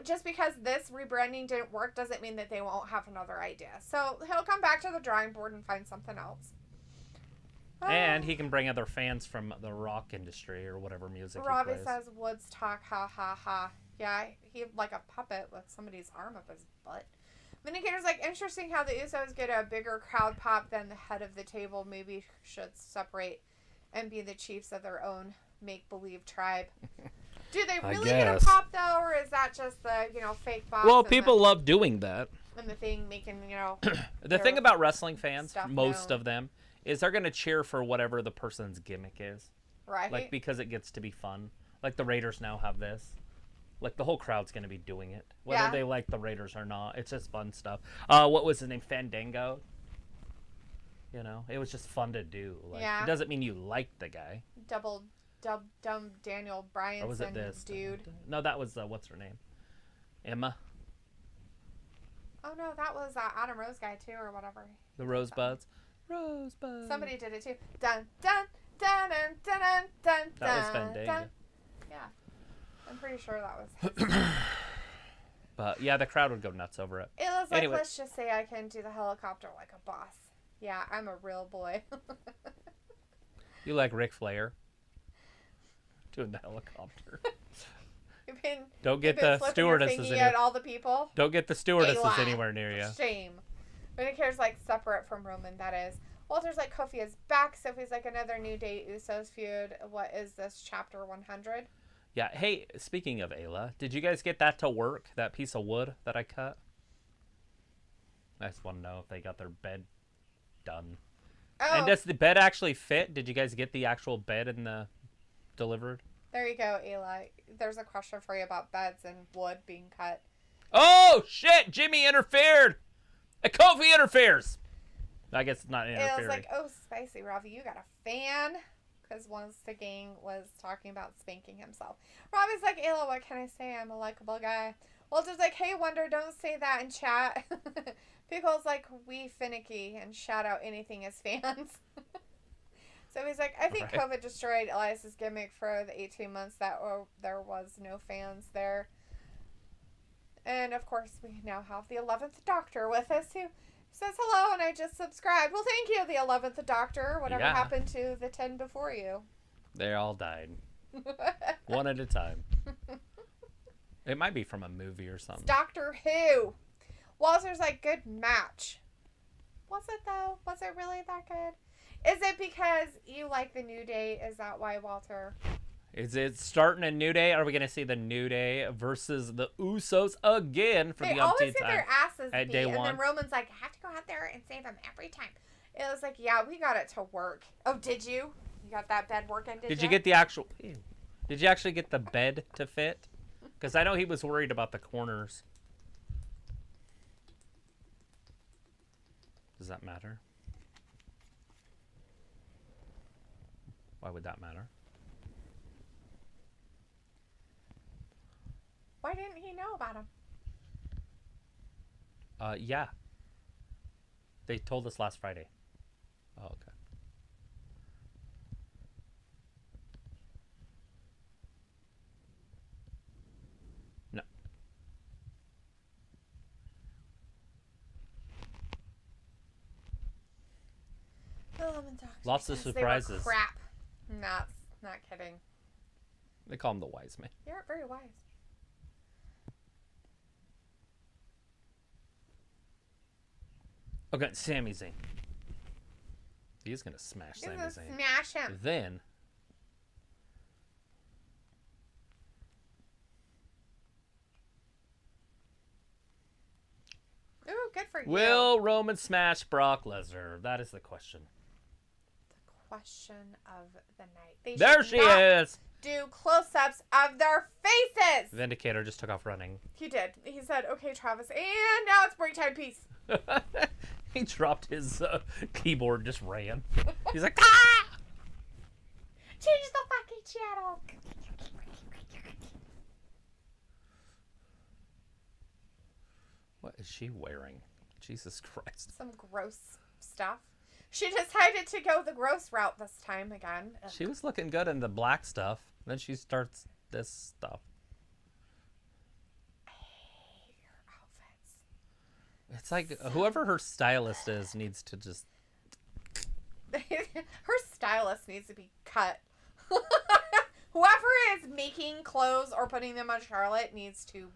just because this rebranding didn't work doesn't mean that they won't have another idea. So he'll come back to the drawing board and find something else. And he can bring other fans from the rock industry or whatever music Robbie he plays. says, Woods talk, ha, ha, ha. Yeah, he like a puppet with somebody's arm up his butt. Vindicator's like, interesting how the Usos get a bigger crowd pop than the head of the table. Maybe should separate and be the chiefs of their own make-believe tribe. Do they really get a pop, though, or is that just the, fake box? Well, people love doing that. And the thing making, The thing about wrestling fans, most known. of them, is they're going to cheer for whatever the person's gimmick is. Right. Because it gets to be fun. Like, the Raiders now have this. Like, the whole crowd's going to be doing it. Whether they like the Raiders or not. It's just fun stuff. What was his name? Fandango? It was just fun to do. It doesn't mean you like the guy. Dumb Daniel Bryanson, or was it this dude. No, that was, what's her name? Emma? Oh, no, that was Adam Rose guy, too, or whatever. The Rosebuds? Rosebud. Somebody did it, too. Dun, dun, dun, dun, dun, dun, dun, that was Fandango. Dun. Yeah. I'm pretty sure that was But, yeah, the crowd would go nuts over it. It was like, let's just say I can do the helicopter like a boss. Yeah, I'm a real boy. You like Ric Flair? Doing the helicopter. Don't get the stewardesses at all the people. Don't get the stewardesses anywhere near you. Shame. Vindicator's like separate from Roman, that is. Walter's like, Kofi is back. Sophie's like, another New Day Usos feud. What is this, chapter 100? Yeah. Hey, speaking of Ayla, did you guys get that to work? That piece of wood that I cut? I just want to know if they got their bed done. Oh. And does the bed actually fit? Did you guys get the actual bed in the delivered? There you go, Ayla. There's a question for you about beds and wood being cut. Oh, shit! Jimmy interfered! Kofi interferes! I guess it's not interfering. Ayla's like, oh, spicy, Ravi, you got a fan? Because once the gang was talking about spanking himself. Robbie's like, Ayla, what can I say? I'm a likable guy. Walter's like, hey, Wonder, don't say that in chat. Pickle's like, we finicky and shout out anything as fans. So he's like, I think COVID destroyed Elias's gimmick for the 18 months that there was no fans there. And, of course, we now have the 11th Doctor with us who says hello, and I just subscribed. Well, thank you, the 11th Doctor. Whatever happened to the 10 before you? They all died. One at a time. It might be from a movie or something. Doctor Who. Walter's like, good match. Was it, though? Was it really that good? Is it because you like the New Day? Is that why, Walter? Is it starting a New Day? Are we going to see the New Day versus the Usos again for the umpteenth time? They always get their asses beat, day one. And then Roman's like, I have to go out there and save them every time. It was like, yeah, we got it to work. Oh, did you? You got that bed working, did you? You get the actual... Did you actually get the bed to fit? Because I know he was worried about the corners. Does that matter? Why would that matter? Why didn't he know about him? Yeah. They told us last Friday. Oh, okay. No. Lots of surprises. They were crap. Not kidding. They call him the wise man. You're very wise. Okay, Sami Zayn. He's gonna smash Sami Zayn. Smash him. Then Good for you. Will Roman smash Brock Lesnar? That is the question. The question of the night. They There should she not is. do close-ups of their faces. Vindicator just took off running. He did. He said, "Okay, Travis, and now it's break time. Peace." He dropped his keyboard and just ran. He's like, ah! Change the fucking channel. What is she wearing? Jesus Christ. Some gross stuff. She decided to go the gross route this time again. She was looking good in the black stuff. Then she starts this stuff. I hate your outfits. It's like whoever her stylist is needs to just Her stylist needs to be cut. Whoever is making clothes or putting them on Charlotte needs to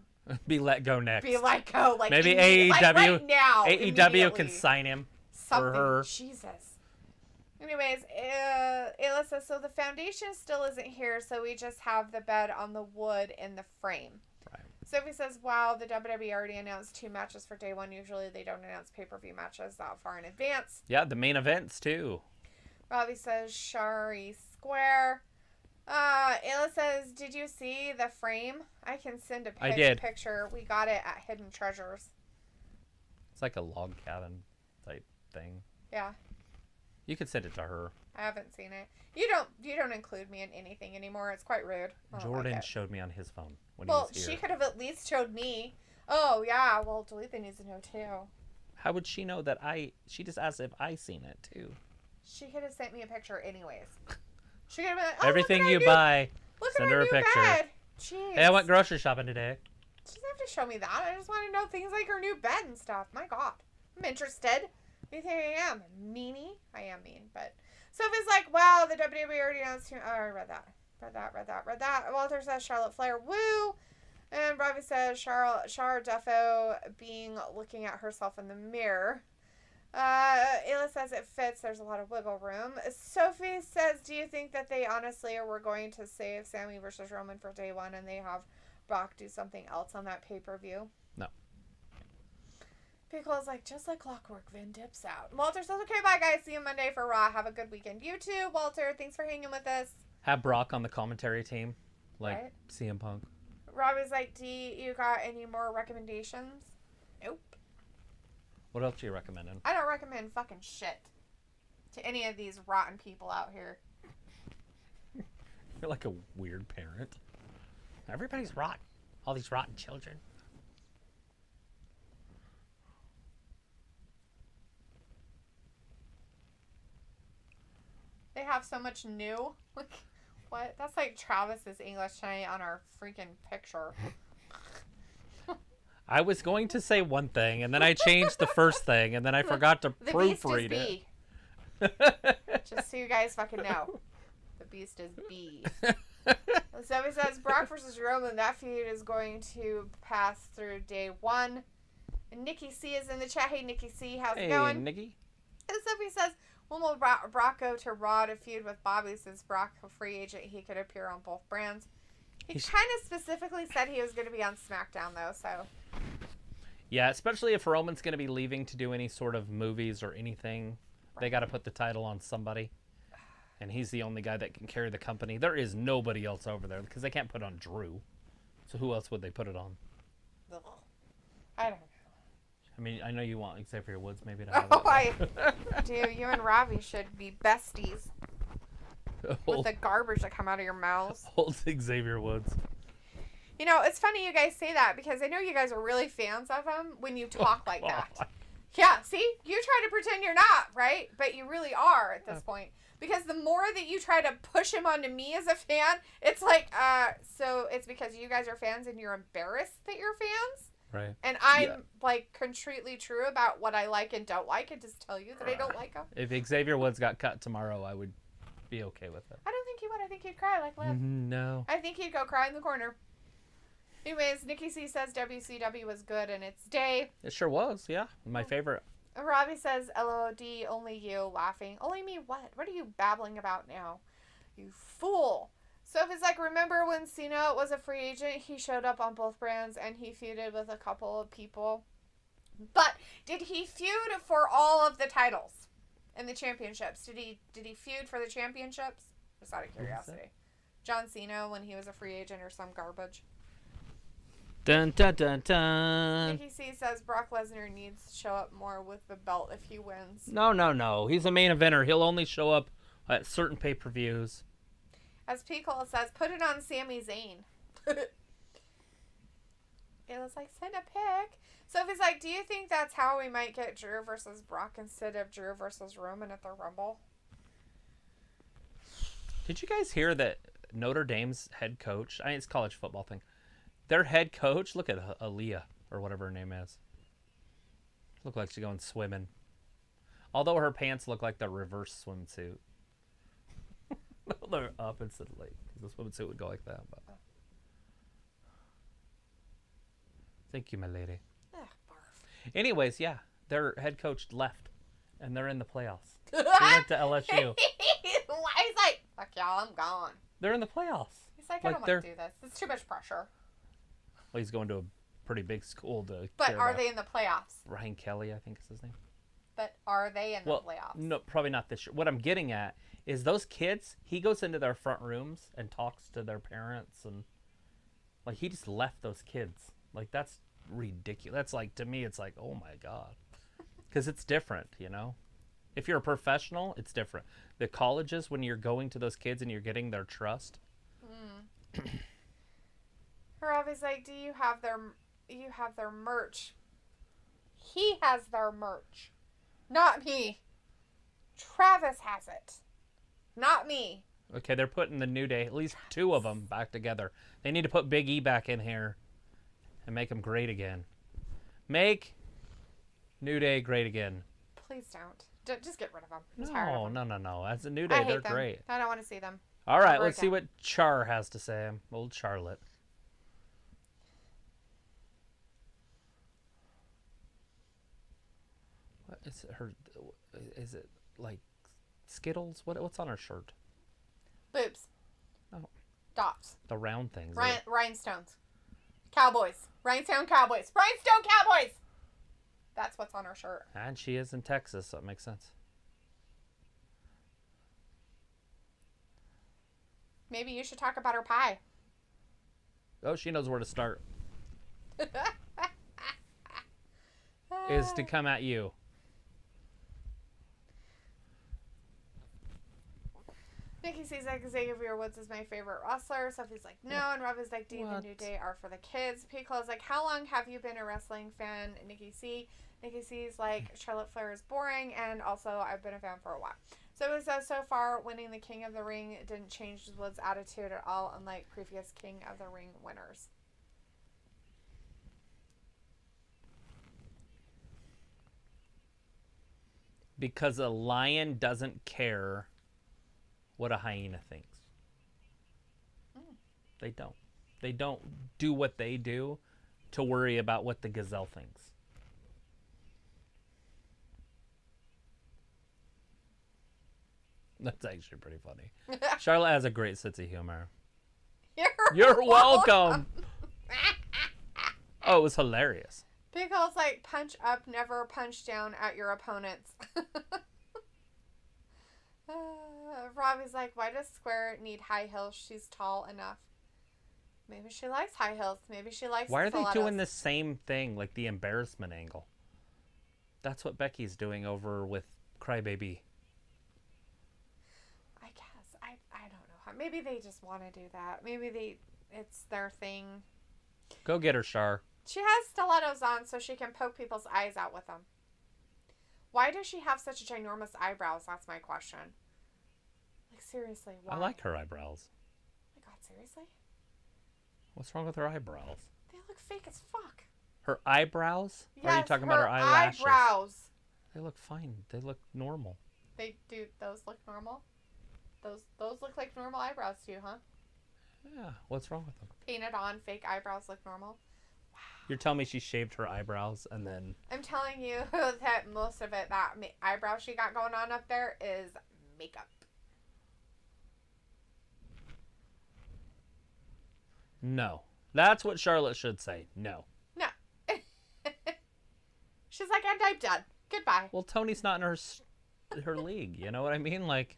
be let go next. be let go. Like maybe AEW, AEW like right now. AEW can sign him something. for her. Jesus. Anyways, Ayla says, so the foundation still isn't here, so we just have the bed on the wood in the frame. Right. Sophie says, wow, the WWE already announced 2 matches for day 1. Usually they don't announce pay-per-view matches that far in advance. Yeah, the main events too. Robbie says, Shari Square. Ayla says, did you see the frame? I can send a I did. picture. We got it at Hidden Treasures. It's like a log cabin type thing. Yeah. You could send it to her. I haven't seen it. You don't include me in anything anymore. It's quite rude. I don't Jordan like it. showed me on his phone when Well, he was here. she could have at least showed me. Oh, yeah. Well, Delita needs to know, too. How would she know that she just asked if I seen it too. She could have sent me a picture anyways. She could have been like, oh, Everything look at you our new, buy, look send at her our a new picture. bed. Jeez. Hey, I went grocery shopping today. She doesn't have to show me that. I just want to know things like her new bed and stuff. My God. I'm interested. What do you think I am? Meanie? I am mean, but... Sophie's like, wow, the WWE already announced... Oh, I read that. Walter says Charlotte Flair, woo! And Robbie says Char Duffo looking at herself in the mirror. Ayla says it fits. There's a lot of wiggle room. Sophie says, do you think that they honestly were going to save Sammy versus Roman for day 1 and they have Brock do something else on that pay-per-view? No. Pickle's like, just like clockwork, Vin dips out. Walter says, okay, bye guys. See you Monday for Raw. Have a good weekend. You too, Walter. Thanks for hanging with us. Have Brock on the commentary team, like Right. CM Punk. Robbie's like, you got any more recommendations? Nope. What else are you recommending? I don't recommend fucking shit to any of these rotten people out here. You're like a weird parent. Everybody's rotten. All these rotten children. They have so much new. Like, what? That's like Travis's English tonight on our freaking picture. I was going to say one thing, and then I changed the first thing, and then I forgot to The beast is proofread B. it. Just so you guys fucking know. The beast is B. Zoe says, Brock versus Roman, that feud is going to pass through day 1. And Nikki C is in the chat. Hey, Nikki C, how's it going? Hey, Nikki. And Sophie says, when will Brock go to Raw to feud with Bobby? Since Brock a free agent, he could appear on both brands. He kind of specifically said he was going to be on SmackDown, though, so... Yeah, especially if Roman's going to be leaving to do any sort of movies or anything. Right. They got to put the title on somebody. And he's the only guy that can carry the company. There is nobody else over there because they can't put on Drew. So who else would they put it on? Ugh. I don't know. I mean, I know you want Xavier Woods maybe to have Oh, it. I do. You and Robbie should be besties. With the garbage that come out of your mouths. Old Xavier Woods. You know, it's funny you guys say that because I know you guys are really fans of him when you talk like that. Yeah, see? You try to pretend you're not, right? But you really are at this point. Because the more that you try to push him onto me as a fan, it's like, so it's because you guys are fans and you're embarrassed that you're fans? Right. And I'm, like, concretely true about what I like and don't like and just tell you that I don't like him. If Xavier Woods got cut tomorrow, I would be okay with it. I don't think he would. I think he'd cry like Liv. No. I think he'd go cry in the corner. Anyways, Nikki C says WCW was good in its day. It sure was, yeah. My favorite. Robbie says LOD, only you, laughing. Only me what? What are you babbling about now? You fool. So if it's like, remember when Cena was a free agent? He showed up on both brands and he feuded with a couple of people. But did he feud for all of the titles and the championships? Did he feud for the championships? Just out of curiosity. John Cena when he was a free agent or some garbage. Dun dun dun dun. Nikki C says Brock Lesnar needs to show up more with the belt if he wins. No. He's a main eventer. He'll only show up at certain pay-per-views. As P. Cole says, put it on Sami Zayn. It was like, send a pic. So if he's like, do you think that's how we might get Drew versus Brock instead of Drew versus Roman at the Rumble? Did you guys hear that Notre Dame's head coach, it's a college football thing, their head coach, look at Aaliyah, or whatever her name is. Look like she's going swimming. Although her pants look like the reverse swimsuit. They're up instead of like, the swimsuit would go like that. But. Thank you, my lady. Barf. Anyways, yeah, their head coach left, and they're in the playoffs. They went to LSU. He's like, fuck y'all, I'm gone. They're in the playoffs. He's like, I don't want to do this. It's too much pressure. Well, he's going to a pretty big school to. But are they in the playoffs? Ryan Kelly, I think is his name. But are they in the playoffs? No, probably not this year. What I'm getting at is those kids. He goes into their front rooms and talks to their parents, and like he just left those kids. Like that's ridiculous. That's like to me, it's like, oh my god, because it's different, you know. If you're a professional, it's different. The colleges, when you're going to those kids and you're getting their trust. Robbie's like, do you have their merch? He has their merch. Not me. Travis has it. Not me. Okay, they're putting the New Day, at least two of them, back together. They need to put Big E back in here and make him great again. Make New Day great again. Please don't. Just get rid of them. I'm tired of them. No. As a New Day, they're them. great. I don't want to see them. All right, let's see what Char has to say. Old Charlotte. What is her? Is it like Skittles? What's on her shirt? Boobs. Oh. Dots. The round things. Rhinestones. Cowboys. Rhinestone Cowboys. Rhinestone Cowboys! That's what's on her shirt. And she is in Texas, so it makes sense. Maybe you should talk about her pie. Oh, she knows where to start. Is to come at you. Nikki says like Xavier Woods is my favorite wrestler. Sophie's like, no. And Rob is like, Dean and New Day are for the kids. Pico is like, how long have you been a wrestling fan? Nikki C's like, Charlotte Flair is boring. And also, I've been a fan for a while. So it says, so far, winning the King of the Ring didn't change Woods' attitude at all, unlike previous King of the Ring winners. Because a lion doesn't care what a hyena thinks. They don't. They don't do what they do to worry about what the gazelle thinks. That's actually pretty funny. Charlotte has a great sense of humor. You're welcome. Oh, it was hilarious. Pickle's like, punch up, never punch down at your opponents. Robbie's like, why does Square need high heels? She's tall enough. Maybe she likes high heels. Maybe she likes Why are they stilettos. doing the same thing, like the embarrassment angle? That's what Becky's doing over with Crybaby. I guess. I don't know. Maybe they just want to do that. Maybe it's their thing. Go get her, Char. She has stilettos on so she can poke people's eyes out with them. Why does she have such ginormous eyebrows? That's my question. Like, seriously, why? I like her eyebrows. Oh my god, seriously? What's wrong with her eyebrows? They look fake as fuck. Her eyebrows? Yes, or are you talking about her eyelashes? Eyebrows. They look fine. They look normal. They do. Those look normal? Those look like normal eyebrows to you, huh? Yeah. What's wrong with them? Painted on fake eyebrows look normal? You're telling me she shaved her eyebrows and then... I'm telling you that most of it, that eyebrow she got going on up there is makeup. No. That's what Charlotte should say. No. No. She's like, and I'm done. Goodbye. Well, Tony's not in her league. You know what I mean? Like,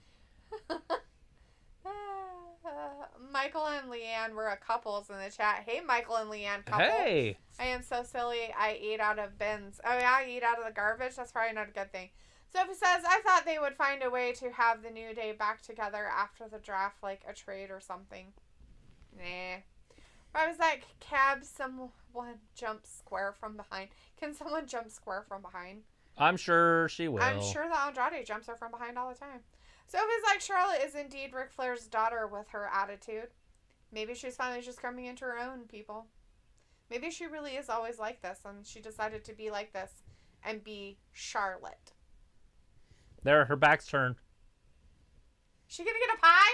Michael and Leanne were a couples in the chat. Hey, Michael and Leanne couple. hey. I am so silly. I eat out of bins. Oh, yeah? I eat out of the garbage? That's probably not a good thing. Sophie says, I thought they would find a way to have the New Day back together after the draft, like a trade or something. Nah. I was like, someone jump square from behind. Can someone jump square from behind? I'm sure she will. I'm sure that Andrade jumps her from behind all the time. Sophie's like, Charlotte is indeed Ric Flair's daughter with her attitude. Maybe she's finally just coming into her own, people. Maybe she really is always like this, and she decided to be like this and be Charlotte. There, her back's turned. She gonna get a pie?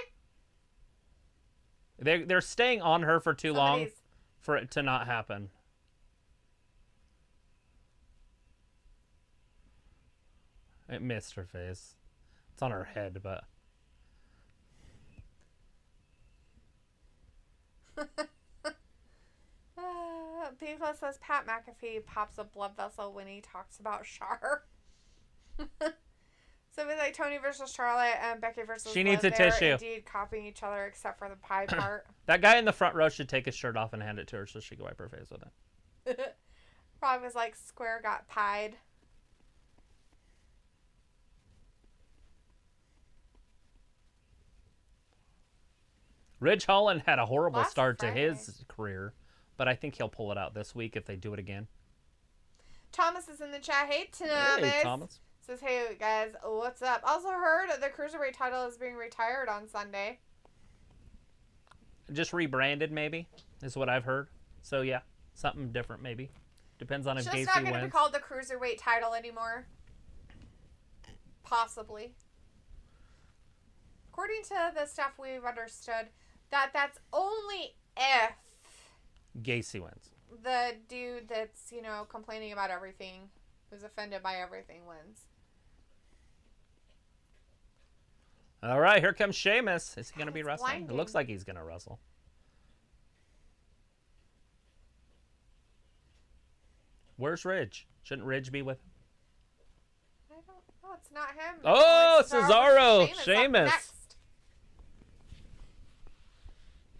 They're staying on her for too long for it to not happen. It missed her face. It's on her head, but... Pico says Pat McAfee pops a blood vessel when he talks about Char. So it's like Tony versus Charlotte and Becky versus She Liv. needs a They're tissue. indeed copying each other except for the pie part. That guy in the front row should take his shirt off and hand it to her so she can wipe her face with it. Probably was like, Square got pied. Ridge Holland had a horrible Last start to Friday. his career, but I think he'll pull it out this week if they do it again. Thomas is in the chat. Hey, Thomas. Hey, Thomas. Says, hey, guys, what's up? Also heard the Cruiserweight title is being retired on Sunday. Just rebranded, maybe, is what I've heard. So, yeah, something different, maybe. Depends on if It's Gacy just not going to be wins. called the Cruiserweight title anymore. Possibly. According to the stuff we've understood, that's only if Gacy wins. the dude that's, complaining about everything, who's offended by everything, wins. All right, here comes Sheamus. Is he going to be It's wrestling? blinding. It looks like he's going to wrestle. Where's Ridge? Shouldn't Ridge be with him? I don't know. It's not him. Oh, It's Cesaro. Sheamus up Sheamus. next.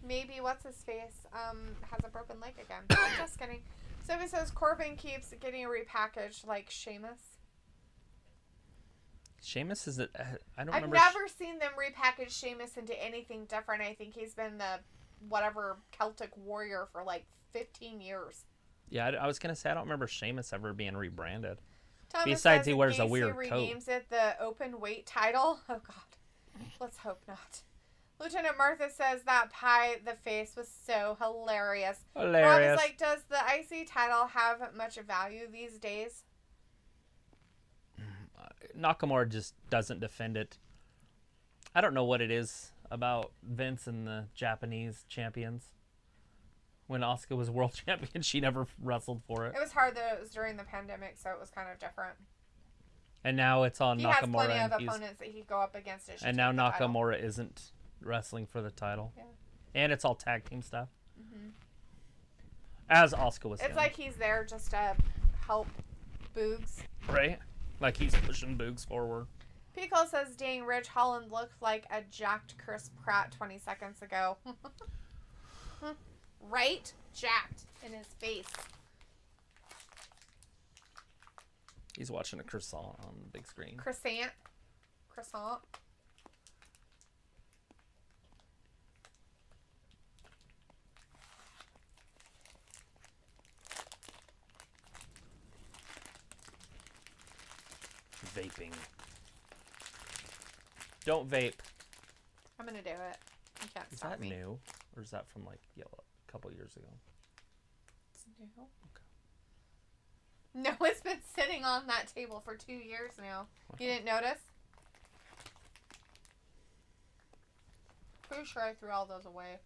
Maybe what's-his-face has a broken leg again. I'm just kidding. So he says Corbin keeps getting repackaged like Sheamus. Sheamus is I don't I've remember. never seen them repackage Sheamus into anything different. I think he's been the whatever Celtic warrior for like 15 years. Yeah, I was going to say I don't remember Sheamus ever being rebranded. Thomas Besides, says he wears a Gacy weird coat. renames it the open weight title. Oh God, let's hope not. Lieutenant Martha says that pie the face was so hilarious. Hilarious. Rob is like, does the IC title have much value these days? Nakamura just doesn't defend it. I don't know what it is about Vince and the Japanese champions. When Asuka was world champion, she never wrestled for it. It was hard that it was during the pandemic, so it was kind of different. And now it's on He Nakamura. has plenty of and he's- opponents that he could go up against. It should and now take the title. Nakamura isn't wrestling for the title. Yeah. And it's all tag team stuff. Mm-hmm. As Asuka was It's saying. like he's there just to help Boogs. Right? Like he's pushing Boogs forward. Pico says, dang, Ridge Holland looked like a jacked Chris Pratt 20 seconds ago. Right? Jacked in his face. He's watching a croissant on the big screen. Croissant. Vaping. Don't vape. I'm going to do it. You can't Is stop that me. new? Or is that from like a couple years ago? It's new. No, it's been sitting on that table for 2 years now. You didn't notice? Pretty sure I threw all those away.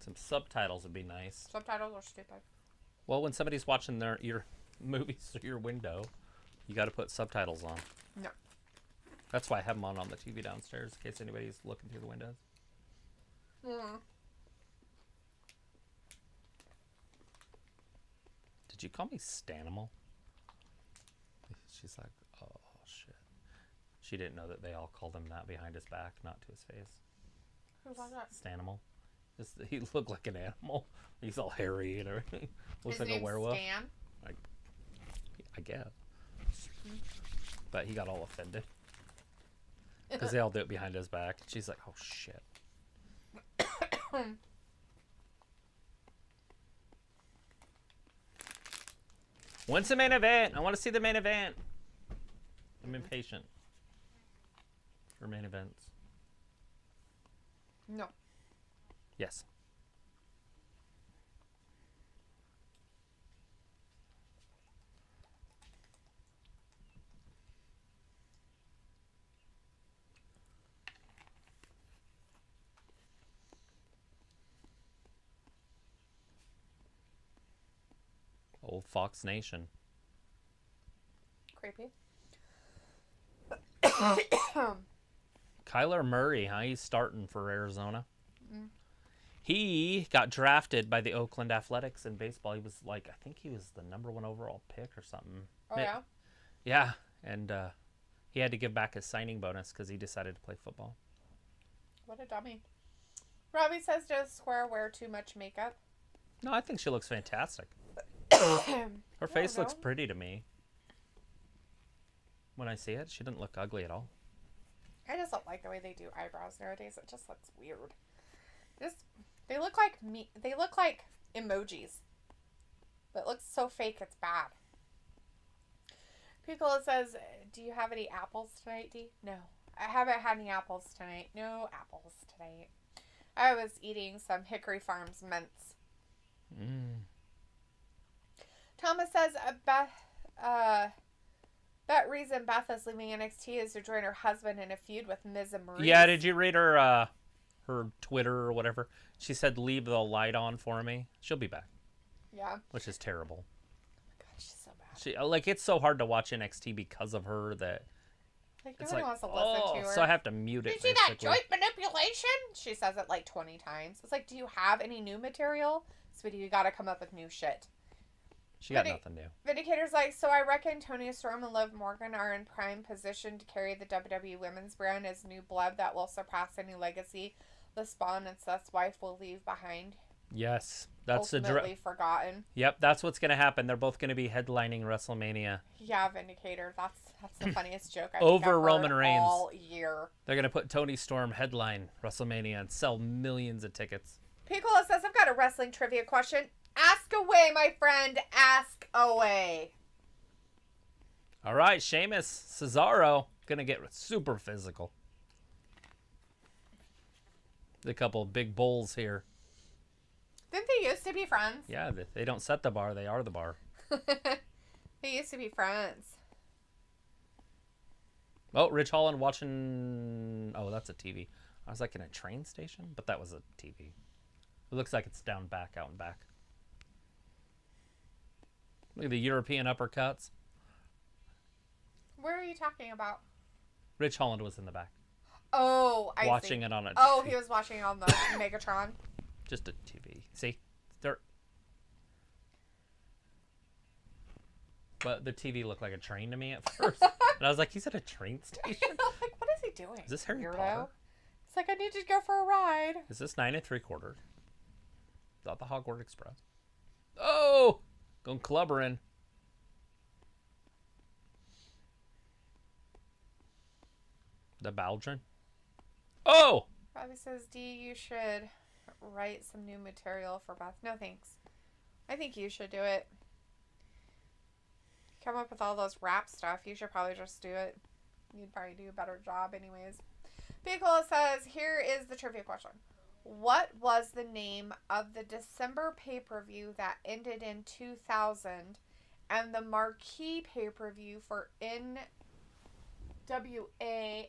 Some subtitles would be nice. Subtitles are stupid. Well, when somebody's watching your movies through your window, you got to put subtitles on. No. That's why I have them on the TV downstairs in case anybody's looking through the windows. Mm. Did you call me Stanimal? She's like, oh, shit. She didn't know that they all called him that behind his back, not to his face. Who was that? Stanimal. He looked like an animal. He's all hairy and everything. Looks His like a name's werewolf. Stan? I guess. But he got all offended. Because they all do it behind his back. She's like, oh, shit. When's the main event? I want to see the main event. I'm impatient for main events. No. Yes. Old Fox Nation. Creepy. Kyler Murray, huh? He's starting for Arizona. He got drafted by the Oakland Athletics in baseball. He was I think he was the #1 overall pick or something. Oh, yeah? Yeah, and he had to give back his signing bonus because he decided to play football. What a dummy. Robbie says, does Square wear too much makeup? No, I think she looks fantastic. Her Her face looks pretty to me. When I see it, she didn't look ugly at all. I just don't like the way they do eyebrows nowadays. It just looks weird. They look like me. They look like emojis. But it looks so fake, it's bad. Piccolo says, do you have any apples tonight, Dee? No. I haven't had any apples tonight. No apples tonight. I was eating some Hickory Farms mints. Thomas says, that reason Beth is leaving NXT is to join her husband in a feud with Miz and Maurice. Yeah, did you read her Twitter or whatever? She said, leave the light on for me. She'll be back. Yeah. Which is terrible. God, she's so bad. It's so hard to watch NXT because of her that Nobody wants to listen to her. So I have to mute it. Did you see that joint manipulation? She says it 20 times. It's do you have any new material? Sweetie, you gotta come up with new shit. She got nothing new. Vindicator's so I reckon Toni Storm and Liv Morgan are in prime position to carry the WWE Women's brand as new blood that will surpass any legacy the Spawn and Seth's wife will leave behind. Yes. That's ultimately forgotten. Yep, that's what's going to happen. They're both going to be headlining WrestleMania. Yeah, Vindicator. That's the funniest joke I've over Roman Reigns all year. They're going to put Toni Storm headline WrestleMania and sell millions of tickets. Piccolo says, I've got a wrestling trivia question. Ask away, my friend. Ask away. All right, Sheamus, Cesaro, going to get super physical. A couple of big bulls here. Didn't they used to be friends? Yeah, they don't set the bar, they are the bar. They used to be friends. Oh, Rich Holland watching... Oh, that's a TV. I was in a train station, but that was a TV. It looks like it's down back, out and back. Look at the European uppercuts. Where are you talking about? Rich Holland was in the back. Oh, I watching see. It on a... Oh, he was watching it on the Megatron. Just a TV. See? They're... But the TV looked like a train to me at first. And I was like, he's at a train station? What is he doing? Is this Harry Weirdo? Potter? It's I need to go for a ride. Is this 9 3/4? Not the Hogwarts Express. Oh! Going clubbering. The Baldrin. Oh! Robbie says, Dee, you should write some new material for Beth. No, thanks. I think you should do it. Come up with all those rap stuff. You should probably just do it. You'd probably do a better job anyways. Piccolo says, here is the trivia question. What was the name of the December pay-per-view that ended in 2000 and the marquee pay-per-view for NWA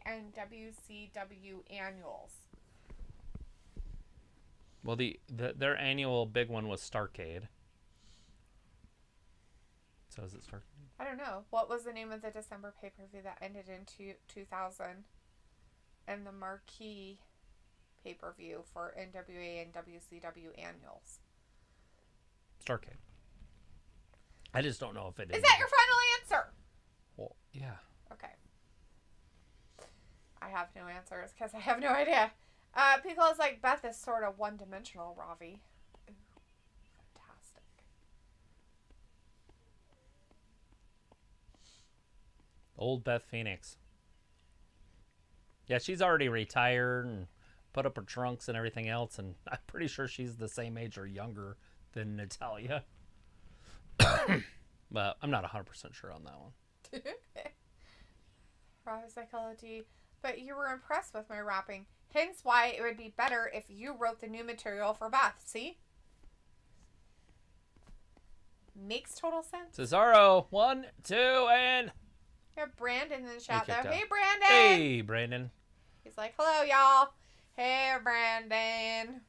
and WCW annuals? Well, their annual big one was Starrcade. So is it Starrcade? I don't know. What was the name of the December pay-per-view that ended in 2000 and the marquee pay-per-view for NWA and WCW annuals? Starrcade. I just don't know if it is. Is that your final answer? Well, yeah. Okay. I have no answers because I have no idea. Piccolo's like, Beth is sort of one-dimensional, Ravi. Ooh, fantastic. Old Beth Phoenix. Yeah, she's already retired and put up her trunks and everything else, and I'm pretty sure she's the same age or younger than Natalya. But I'm not 100% sure on that one. Ravi psychology. But you were impressed with my rapping. Hence why it would be better if you wrote the new material for Beth. See? Makes total sense. Cesaro, 1, 2, and... We have Brandon in the chat, kicked though. out. Hey, Brandon! Hey, Brandon. He's like, hello, y'all. Hey, Brandon.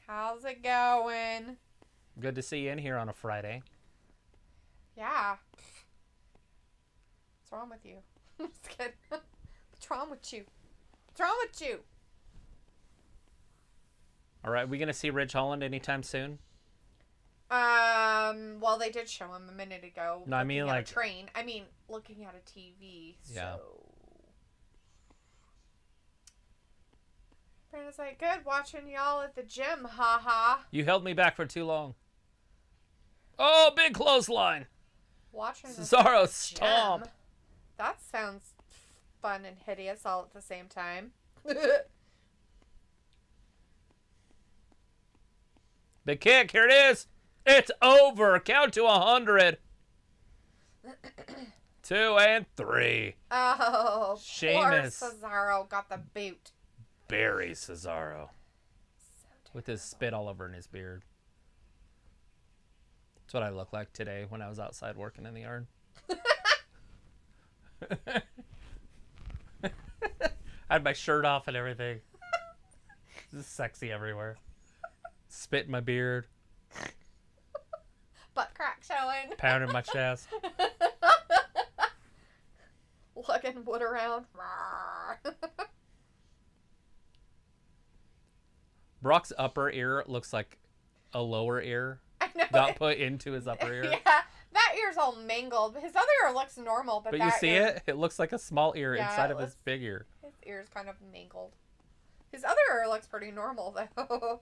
How's it going? Good to see you in here on a Friday. Yeah. What's wrong with you? Just kidding. What's wrong with you? What's wrong with you? All right, we going to see Ridge Holland anytime soon? Well, they did show him a minute ago. No, I mean, looking at like... a train. I mean, looking at a TV, so... Yeah. Brandon's like, good watching y'all at the gym, haha. You held me back for too long. Oh, big clothesline. Watching the Cesaro stomp. gym. That sounds fun and hideous all at the same time. Big kick, here it is. It's over. Count to 100. 2 and 3. Oh, Sheamus. poor Cesaro got the boot. Bury Cesaro. So With his spit all over in his beard. That's what I look like today when I was outside working in the yard. I had my shirt off and everything. Just sexy everywhere. Spit in my beard. Butt crack showing. Pounding my chest. Lugging wood around. Brock's upper ear looks like a lower ear. I know. Got put into his upper ear. Yeah, that ear's all mangled. His other ear looks normal, but But that you see ear, it? It looks like a small ear Yeah, inside it of his looks- big ear. His ear's kind of mangled. His other ear looks pretty normal, though.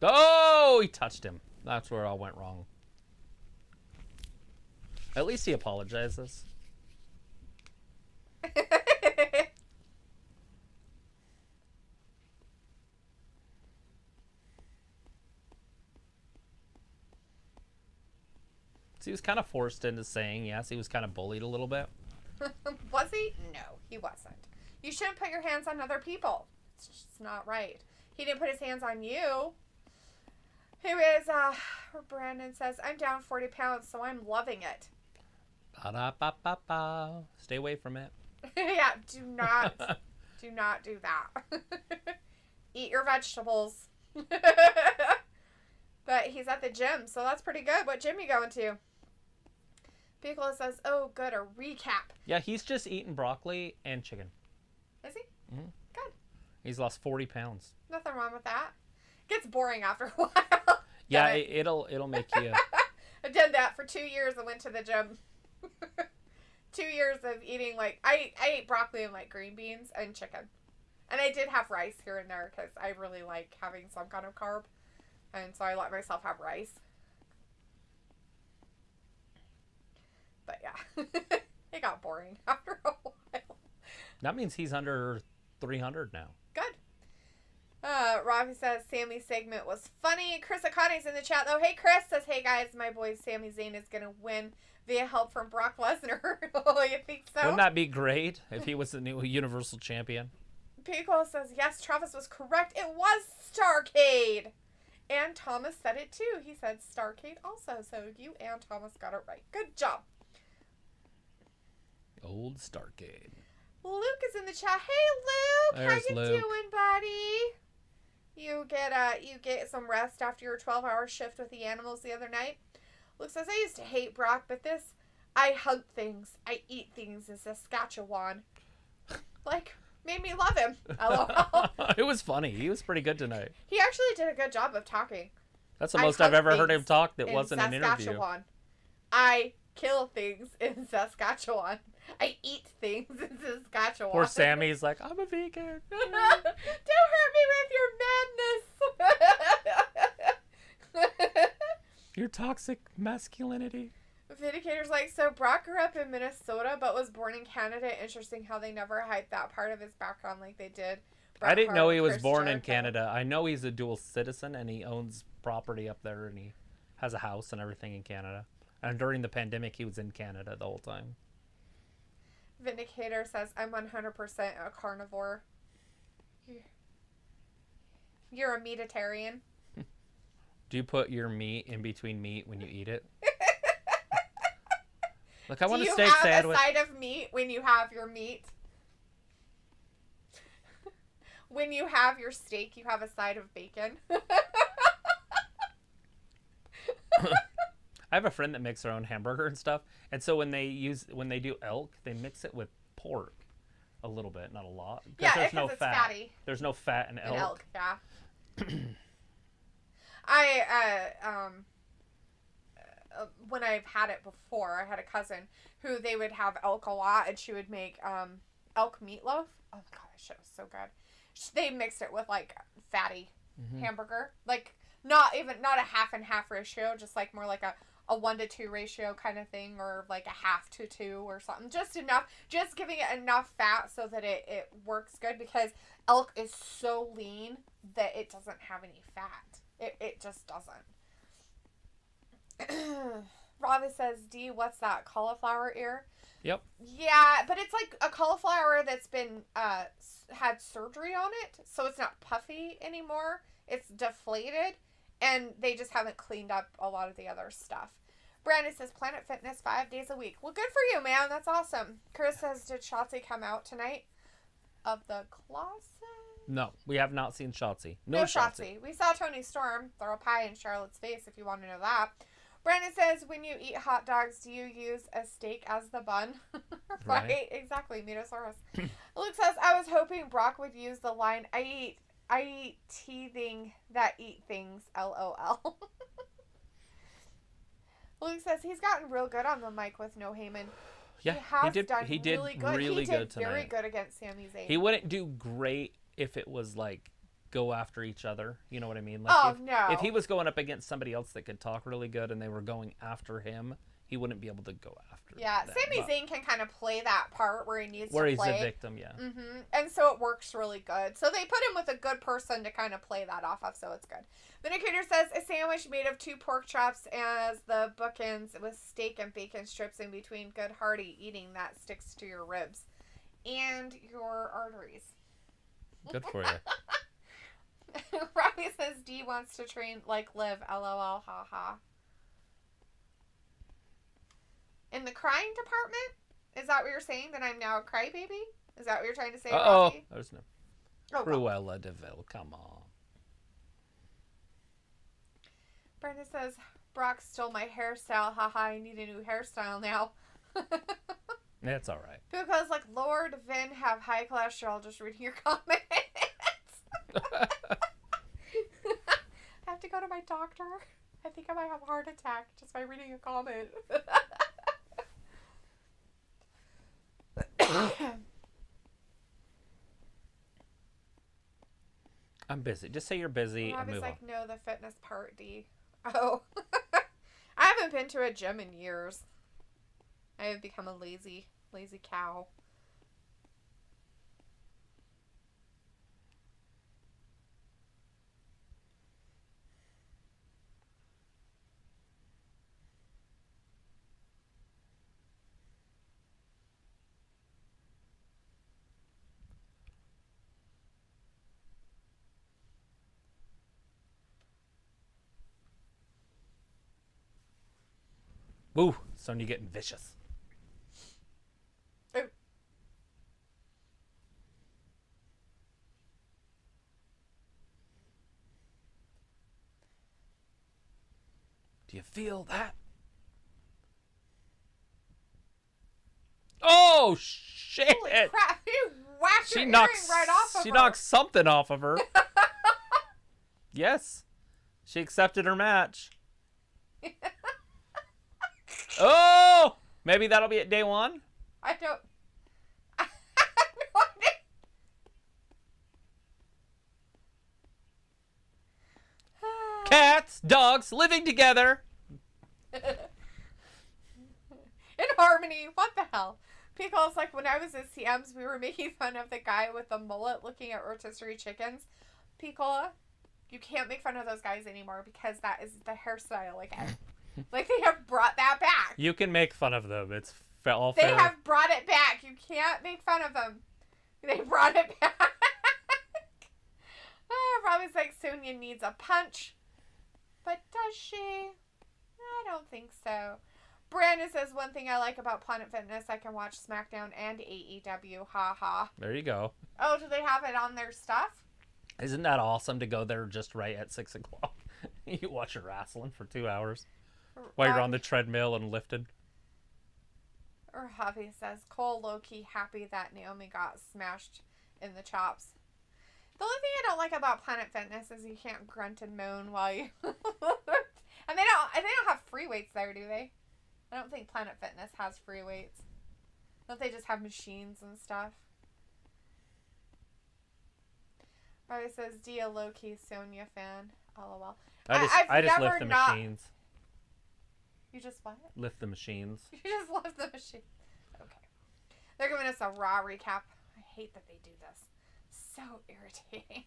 Oh, he touched him. That's where it all went wrong. At least he apologizes. So he was kind of forced into saying yes. He was kind of bullied a little bit. Was he? No, he wasn't. You shouldn't put your hands on other people. It's just not right. He didn't put his hands on you. Who is, Brandon says, I'm down 40 pounds, so I'm loving it. Ba-da-ba-ba-ba. Stay away from it. Yeah, do not do that. Eat your vegetables. But he's at the gym, so that's pretty good. What gym you going to? Piccolo says, oh, good, a recap. Yeah, he's just eating broccoli and chicken. Is he? Mhm. Good. He's lost 40 pounds. Nothing wrong with that. Gets boring after a while. Yeah, Done it. it'll make you... I did that for 2 years. I went to the gym. 2 years of eating, like, I ate broccoli and, like, green beans and chicken. And I did have rice here and there because I really like having some kind of carb. And so I let myself have rice. But, yeah. It got boring after a while. That means he's under 300 now. Good. Robbie says Sammy's segment was funny. Chris Akani's in the chat, though. Hey, Chris says, hey, guys, my boy Sami Zayn is going to win via help from Brock Lesnar. Oh, you think so? Wouldn't that be great if he was the new Universal Champion? Pico says, yes, Travis was correct. It was Starcade. And Thomas said it, too. He said Starcade also. So you and Thomas got it right. Good job. Old Starcade. Luke is in the chat. Hey, Luke. There's How you Luke. doing, buddy? You get some rest after your 12-hour shift with the animals the other night. Luke says, I used to hate Brock, but this, I hug things, I eat things in Saskatchewan. Like, made me love him. LOL. It was funny. He was pretty good tonight. He actually did a good job of talking. That's the most I've ever heard him talk that wasn't an interview. Saskatchewan. I kill things in Saskatchewan. I eat things in Saskatchewan. Poor Sammy's like, I'm a vegan. Don't hurt me with your madness. Your toxic masculinity. Vindicator's like, so Brock grew up in Minnesota but was born in Canada. Interesting how they never hyped that part of his background like they did. I didn't know he was born in Canada. I know he's a dual citizen and he owns property up there and he has a house and everything in Canada. And during the pandemic, he was in Canada the whole time. Vindicator says, I'm 100% a carnivore. You're a meatitarian. Do you put your meat in between meat when you eat it? Look, I want a steak sandwich. Do you have a side of meat when you have your meat? When you have your steak, you have a side of bacon. I have a friend that makes their own hamburger and stuff, and so when they do elk, they mix it with pork a little bit, not a lot. Yeah, there's because no it's fat. fatty. There's no fat in elk. Yeah. When I've had it before, I had a cousin who they would have elk a lot, and she would make elk meatloaf. Oh my god, that shit was so good. They mixed it with like fatty hamburger, like not a half and half ratio, just like more like a 1-to-2 ratio kind of thing, or like a 1/2-to-2 or something. Just enough, just giving it enough fat so that it works good, because elk is so lean that it doesn't have any fat. It just doesn't. Robbie says, D, what's that? Cauliflower ear? Yep. Yeah, but it's like a cauliflower that's been had surgery on it, so it's not puffy anymore. It's deflated, and they just haven't cleaned up a lot of the other stuff. Brandon says, Planet Fitness 5 days a week. Well, good for you, man. That's awesome. Chris says, did Shotzi come out tonight of the closet? No, we have not seen Shotzi. No Shotzi. We saw Tony Storm throw a pie in Charlotte's face, if you want to know that. Brandon says, when you eat hot dogs, do you use a steak as the bun? Right, exactly. Metasaurus. Luke says, I was hoping Brock would use the line, I eat teething that eat things, LOL. Luke says, he's gotten real good on the mic with no Heyman. Yeah, he did really good tonight. Very good against Sami Zayn. He wouldn't do great if it was like go after each other. You know what I mean? Like if he was going up against somebody else that could talk really good and they were going after him, he wouldn't be able to go after them. Sami Zayn can kind of play that part where he needs to play. Where he's a victim, yeah. Mm-hmm. And so it works really good. So they put him with a good person to kind of play that off of, so it's good. Vindicator says, a sandwich made of 2 pork chops as the bookends with steak and bacon strips in between. Good hearty eating that sticks to your ribs and your arteries. Good for you. Robbie says, D wants to train like Liv, LOL, haha. In the crying department? Is that what you're saying? That I'm now a crybaby? Is that what you're trying to say, Robbie? There's no Cruella de Vil, come on. Brenda says, Brock stole my hairstyle, haha, I need a new hairstyle now. That's all right. Because, like, Lord Vin have high cholesterol, just reading your comments. I have to go to my doctor. I think I might have a heart attack just by reading a comment. I'm busy. Just say you're busy and move like, on. no, the fitness part, D. Oh. I haven't been to a gym in years. I have become a lazy cow. Ooh, Sonya getting vicious. Ooh. Do you feel that? Oh, shit! Holy crap, you whacked her earring right off of her. She knocked something off of her. Yes. She accepted her match. Oh! Maybe that'll be at day one? I don't... I have no idea. Cats, dogs, living together. In harmony. What the hell? Pickles, like, when I was at CM's, we were making fun of the guy with the mullet looking at rotisserie chickens. Pickle, you can't make fun of those guys anymore because that is the hairstyle again. Like, they have brought that back. You can make fun of them. It's all They fair. have brought it back. You can't make fun of them. They brought it back. Robbie's like, Sonya needs a punch. But does she? I don't think so. Brandon says, one thing I like about Planet Fitness, I can watch SmackDown and AEW. Ha ha. There you go. Oh, do they have it on their stuff? Isn't that awesome to go there just right at 6 o'clock? You watch your wrestling for 2 hours while you're on the treadmill and lifted. Or Javi says, Cole low-key happy that Naomi got smashed in the chops. The only thing I don't like about Planet Fitness is you can't grunt and moan while you... And they don't have free weights there, do they? I don't think Planet Fitness has free weights. Don't they just have machines and stuff? Robbie says, Dia low-key Sonya fan. LOL. I just lift the machines. You just what? Lift the machines. You just lift the machine. Okay. They're giving us a Raw recap. I hate that they do this. So irritating.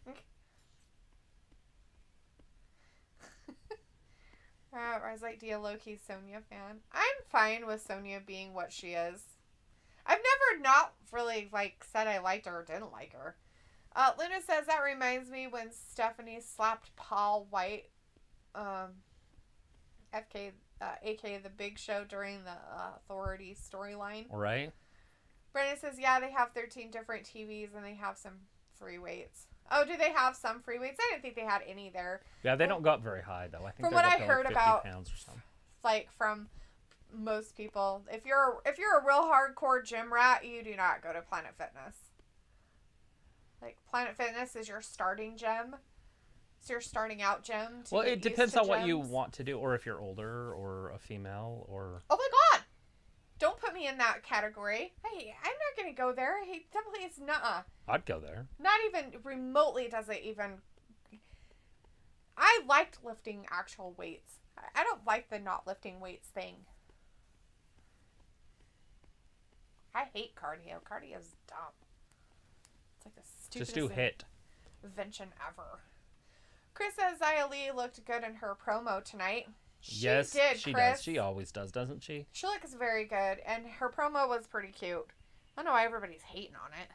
I was like, Dia low-key Sonya fan. I'm fine with Sonya being what she is. I've never not really said I liked her or didn't like her. Luna says that reminds me when Stephanie slapped Paul White, aka the Big Show during the Authority storyline. Right. Brandon says, yeah, they have 13 different TVs and they have some free weights. Oh, do they have some free weights? I didn't think they had any there. Yeah, they don't go up very high though. I think from what I up to heard 50 about, pounds or something. Like from most people, if you're a real hardcore gym rat, you do not go to Planet Fitness. Like, Planet Fitness is your starting gym. It's your starting out gym. Well, it depends on what you want to do, or if you're older, or a female, or... Oh my god! Don't put me in that category. Hey, I'm not going to go there. Hey, definitely it's nuh-uh. I'd go there. Not even remotely does it even... I liked lifting actual weights. I don't like the not lifting weights thing. I hate cardio. Cardio's dumb. It's like the stupidest Just do HIIT. invention ever. Chris says Xia Li looked good in her promo tonight. She Yes, did, she Chris. does. She always does, doesn't she? She looks very good, and her promo was pretty cute. I don't know why everybody's hating on it.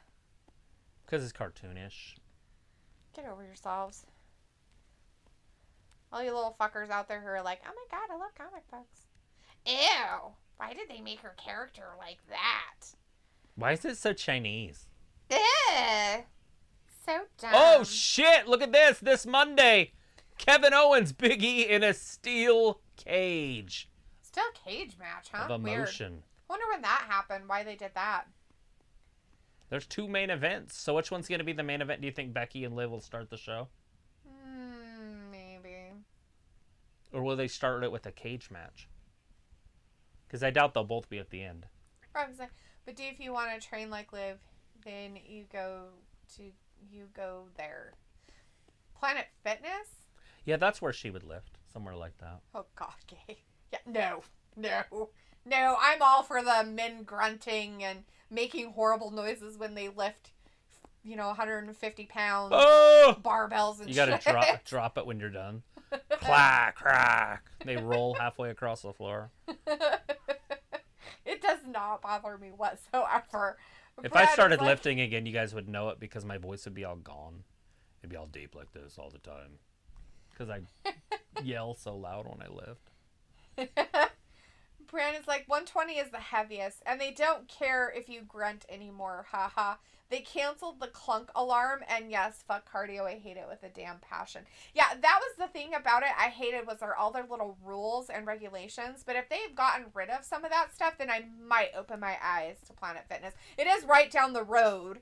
Because it's cartoonish. Get over yourselves. All you little fuckers out there who are like, oh my god, I love comic books. Ew. Why did they make her character like that? Why is it so Chinese? Ew. So dumb. Oh, shit! Look at this! This Monday! Kevin Owens, Big E in a steel cage. Still cage match, huh? Of emotion. Weird. Wonder when that happened, why they did that. There's 2 main events. So which one's going to be the main event? Do you think Becky and Liv will start the show? Maybe. Or will they start it with a cage match? Because I doubt they'll both be at the end. Probably. But if you want to train like Liv, then you go there. Planet Fitness? Yeah, that's where she would lift. Somewhere like that. Oh, God, gay. Yeah, no. I'm all for the men grunting and making horrible noises when they lift, 150 pounds, barbells and shit. You gotta drop it when you're done. Clack, crack. They roll halfway across the floor. It does not bother me whatsoever. If I started lifting again, you guys would know it because my voice would be all gone. It'd be all deep like this all the time. Because I yell so loud when I lift. Brandon's like, 120 is the heaviest, and they don't care if you grunt anymore, haha. They canceled the clunk alarm, and yes, fuck cardio, I hate it with a damn passion. Yeah, that was the thing about it I hated was all their little rules and regulations, but if they've gotten rid of some of that stuff, then I might open my eyes to Planet Fitness. It is right down the road.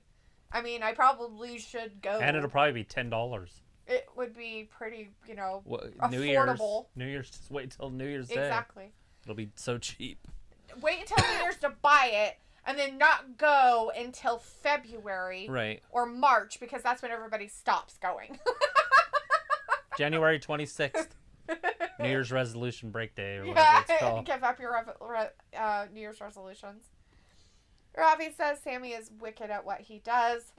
I mean, I probably should go. And it'll probably be $10. It would be pretty, New affordable. New Year's. Just wait till New Year's Day. Exactly. It'll be so cheap. Wait until New Year's to buy it, and then not go until February or March, because that's when everybody stops going. January 26th. New Year's resolution break day or whatever it's called. Give up your New Year's resolutions. Robbie says Sammy is wicked at what he does.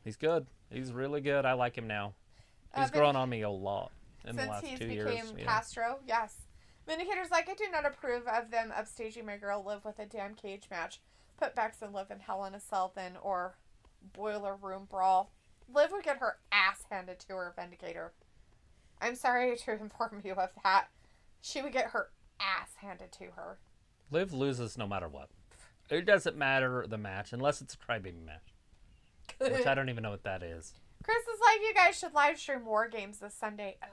He's good. He's really good. I like him now. He's grown on me a lot in the last 2 years. Since he's became Castro, yes. Vindicator's like, I do not approve of them upstaging my girl Liv with a damn cage match. Put Bex and Liv in Hell in a Cell then, or Boiler Room Brawl. Liv would get her ass handed to her, Vindicator. I'm sorry to inform you of that. She would get her ass handed to her. Liv loses no matter what. It doesn't matter the match, unless it's a crybaby match. Which I don't even know what that is. Chris is like, you guys should live stream War Games this Sunday. Oh,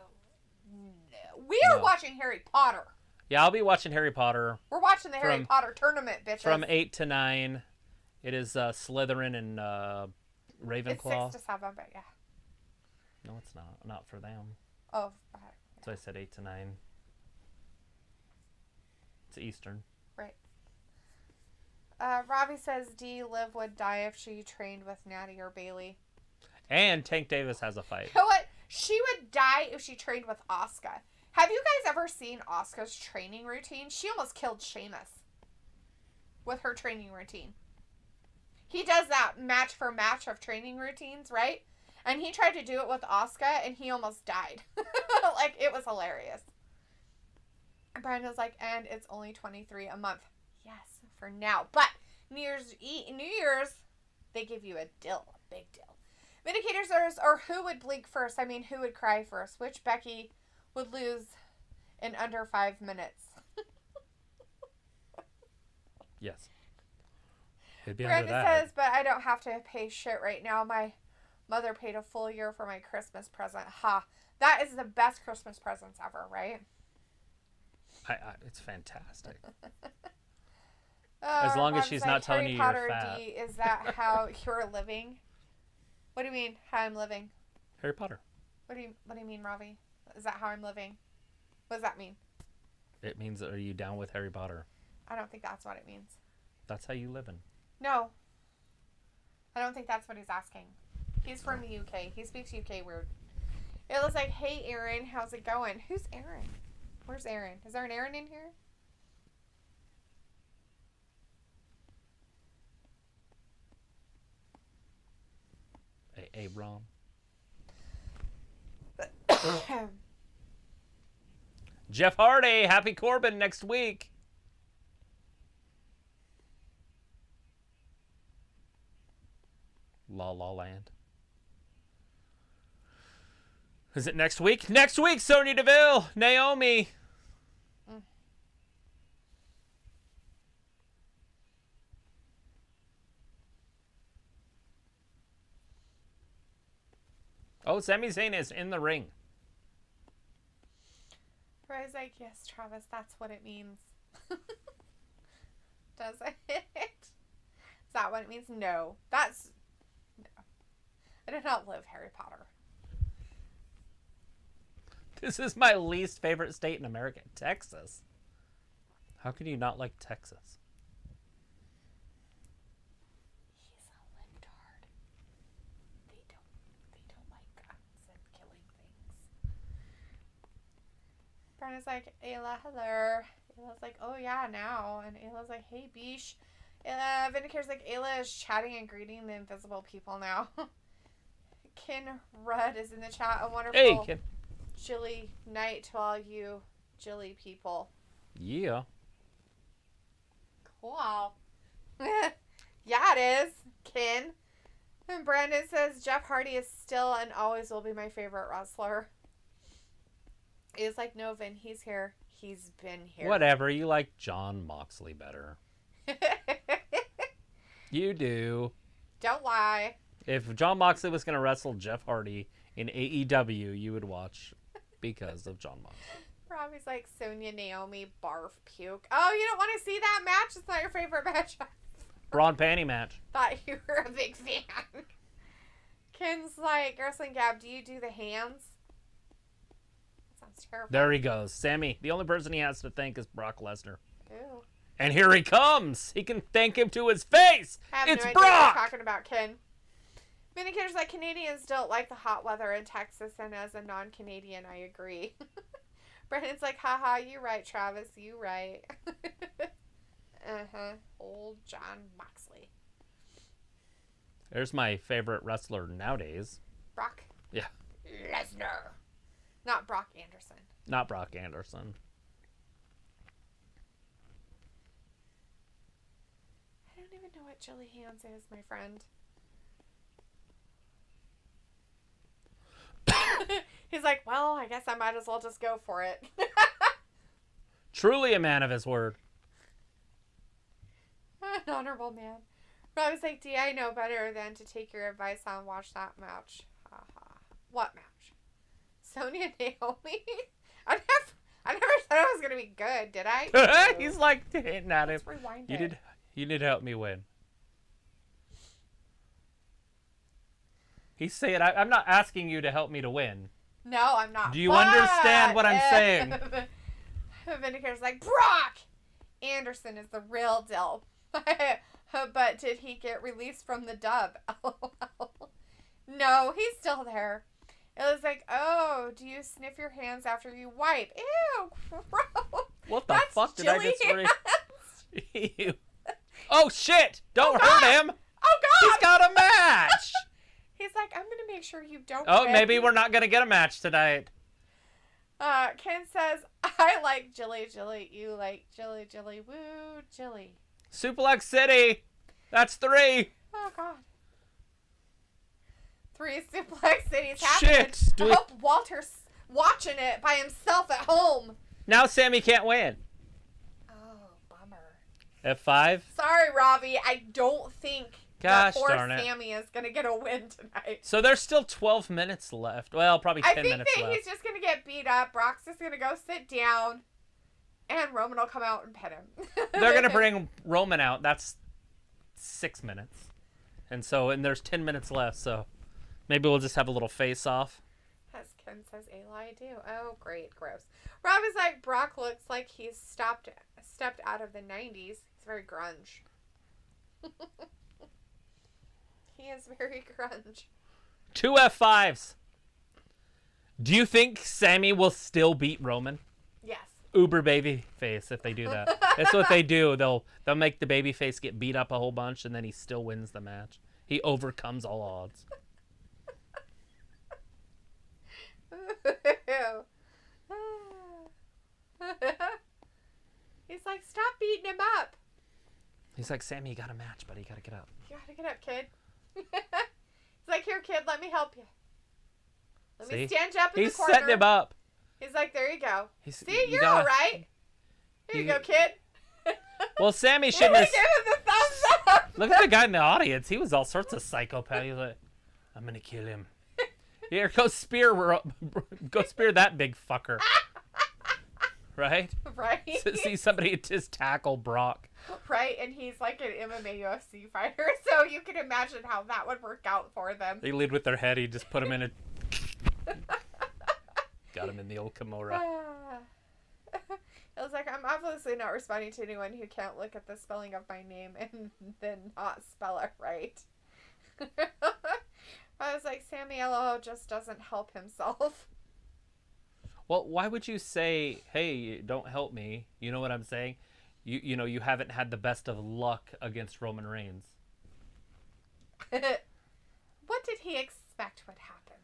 no. We are watching Harry Potter. Yeah, I'll be watching Harry Potter. We're watching the Harry Potter tournament, bitches. From 8 to 9. It is Slytherin and Ravenclaw. It's 6 to 7, but yeah. No, it's not. Not for them. Oh. So I said 8 to 9. It's Eastern. Right. Robbie says Liv would die if she trained with Natty or Bailey. And Tank Davis has a fight. You know what? She would die if she trained with Asuka. Have you guys ever seen Asuka's training routine? She almost killed Sheamus with her training routine. He does that match for match of training routines, right? And he tried to do it with Asuka, and he almost died. Like, it was hilarious. And Brandon's like, and it's only $23 a month. Yes, for now. But New Year's, they give you a deal, a big deal. Vindicators or who would blink first? I mean, who would cry first? Which Becky would lose in under 5 minutes? Yes. It'd be Brandon under that. says, but I don't have to pay shit right now. My mother paid a full year for my Christmas present. Ha. That is the best Christmas presents ever, right? It's fantastic. As long as she's not telling Harry you Potter you're fat. D, is that how you're living? What do you mean, how I'm living? Harry Potter. What do you mean, Robbie? Is that how I'm living? What does that mean? It means, are you down with Harry Potter? I don't think that's what it means. That's how you living. No. I don't think that's what he's asking. He's from the UK. He speaks UK weird. It looks like, hey, Aaron, how's it going? Who's Aaron? Where's Aaron? Is there an Aaron in here? Abram. Jeff Hardy, Happy Corbin next week. La La Land. Is it next week? Next week, Sonya Deville, Naomi. Oh, Sami Zayn is in the ring. Ray's like, yes, Travis, that's what it means. Does it? Is that what it means? No. No. I do not live Harry Potter. This is my least favorite state in America, Texas. How can you not like Texas? He's a libtard. They don't like guns and killing things. Brenna's like, Ayla, hello. Ayla's like, oh yeah, now. And Ayla's like, hey, Beesh. Vindicator's like, Ayla is chatting and greeting the invisible people now. Ken Rudd is in the chat. A wonderful chilly night to all you chilly people. Yeah. Cool. Yeah, it is, Ken. And Brandon says, Jeff Hardy is still and always will be my favorite wrestler. It's like, no, Vin, he's here. He's been here. Whatever. You like John Moxley better. You do. Don't lie. If John Moxley was going to wrestle Jeff Hardy in AEW, you would watch because of John Moxley. Robbie's like, Sonya, Naomi, barf, puke. Oh, you don't want to see that match? It's not your favorite match. Bra and panty match. Thought you were a big fan. Ken's like, Wrestling Gab, do you do the hands? That sounds terrible. There he goes. Sammy, the only person he has to thank is Brock Lesnar. Ew. And here he comes. He can thank him to his face. I have It's no idea what Brock. you're talking about, Ken. Minicator's like, Canadians don't like the hot weather in Texas, and as a non-Canadian, I agree. Brandon's like, haha, you right, Travis, you right. Old John Moxley. There's my favorite wrestler nowadays. Brock? Yeah. Lesnar. Not Brock Anderson. Not Brock Anderson. I don't even know what Chili Hands is, my friend. He's like, well, I guess I might as well just go for it. Truly a man of his word. An honorable man. Rob was like, I know better than to take your advice on watch that match. What match? Sonya Naomi? I never thought it was gonna be good, did I? He's like hitting at him. Let's rewind it. You did help me win. He's saying, I'm not asking you to help me to win. No, I'm not. Do you understand what I'm saying? Vindicator's like, Brock Anderson is the real deal. But did he get released from the dub? LOL. No, he's still there. It was like, oh, do you sniff your hands after you wipe? Ew, gross. What the That's fuck did I Chili just read? Ew. Oh shit! Don't hurt him! Oh God! He's got a match! He's like, I'm gonna make sure you don't. Oh, win. maybe we're not gonna get a match tonight. Ken says, I like Jilly. You like Jilly. Woo, Jilly. Suplex City! That's 3! Oh God. 3 Suplex Cities happening. Shit! I hope Walter's watching it by himself at home. Now Sammy can't win. Oh, bummer. F5? Sorry, Robbie. I don't think Gosh that poor darn it. Sammy is gonna get a win tonight. So there's still 12 minutes left. Well, probably 10 I think minutes that left. he's just gonna get beat up. Brock's just gonna go sit down, and Roman will come out and pet him. They're gonna bring Roman out. That's 6 minutes. And there's 10 minutes left, so maybe we'll just have a little face-off. As Ken says, I do. Oh, great. Gross. Rob is like, Brock looks like he's stepped out of the 90s. He's very grunge. He is very grunge. 2 F5s. Do you think Sammy will still beat Roman? Yes. Uber baby face if they do that. That's what they do. They'll make the baby face get beat up a whole bunch and then he still wins the match. He overcomes all odds. He's like, stop beating him up. He's like, Sammy, you got a match, buddy. You gotta get up. You gotta get up, kid. He's like, here, kid, let me help you. Let me stand you up in the corner. He's setting him up. He's like, there you go. See, you you're all right. Here you go, kid. Well, Sammy Give shouldn't him have... the thumbs up. Look at the guy in the audience. He was all sorts of psychopath. He was like, I'm gonna kill him. Here, go spear that big fucker. Right? Right. See somebody just tackle Brock. Right, and he's like an MMA UFC fighter, so you can imagine how that would work out for them. They lead with their head. He just put him in a... Got him in the old Kimura. It was like, I'm obviously not responding to anyone who can't look at the spelling of my name and then not spell it right. I was like, Sammy LO just doesn't help himself. Well, why would you say, hey, don't help me? You know what I'm saying? You know, you haven't had the best of luck against Roman Reigns. What did he expect would happen?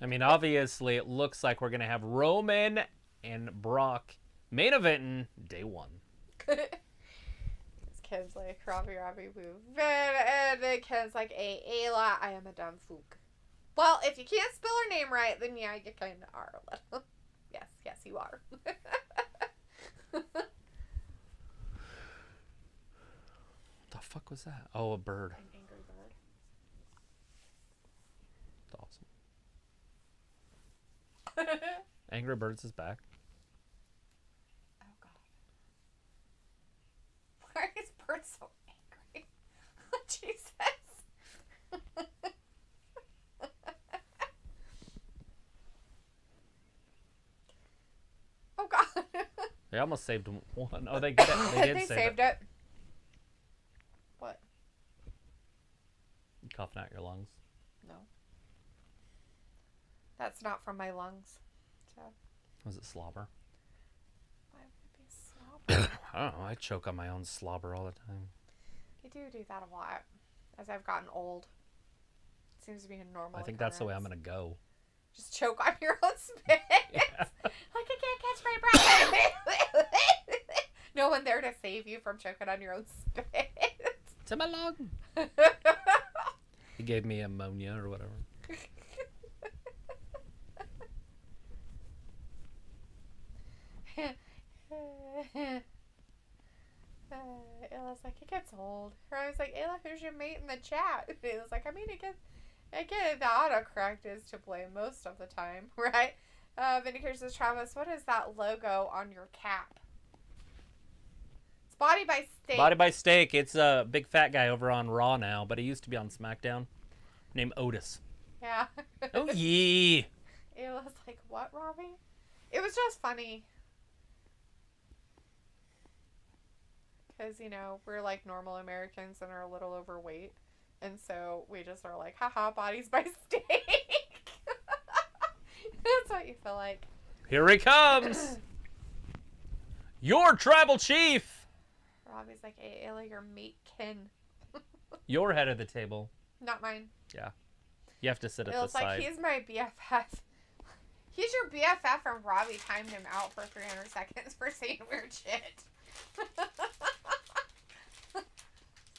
I mean, obviously, it looks like we're going to have Roman and Brock main eventing day 1. This kid's like, Robbie, woo. And the kid's like, Ayla, I am a dumb fook. Well, if you can't spell her name right, then yeah, you kind of are a little. Yes, you are. What the fuck was that? Oh, a bird. An angry bird. That's awesome. Angry Birds is back. Oh, God. They almost saved one. Oh, they did. They did They save saved it. it. What? You coughing out your lungs. No. That's not from my lungs. So. Was it slobber? Why would it be slobber? I don't know. I choke on my own slobber all the time. You do that a lot. As I've gotten old. It seems to be a normal I think that's the way I'm going to go. Just choke on your own spit. Yeah. Like I can't catch my breath. No one there to save you from choking on your own spit. It's in my lung. He gave me ammonia or whatever. Ayla's like, it gets old. I was like, Ayla, who's your mate in the chat? Ayla's like, I mean, the autocorrect is to blame most of the time, right? Vindicator says, Travis, what is that logo on your cap? It's Body by Steak. Body by Steak. It's a big fat guy over on Raw now, but he used to be on SmackDown. Named Otis. Yeah. Oh, yeah. Ayla's like, what, Robbie? It was just funny. Because, you know, we're like normal Americans and are a little overweight. And so we just are like, haha, Bodies by Steak. That's what you feel like. Here he comes. Your tribal chief. Robbie's like, hey, Ayla, your mate Ken. Your head of the table. Not mine. Yeah. You have to sit at the It's like, side. he's my BFF. He's your BFF, and Robbie timed him out for 300 seconds for saying weird shit.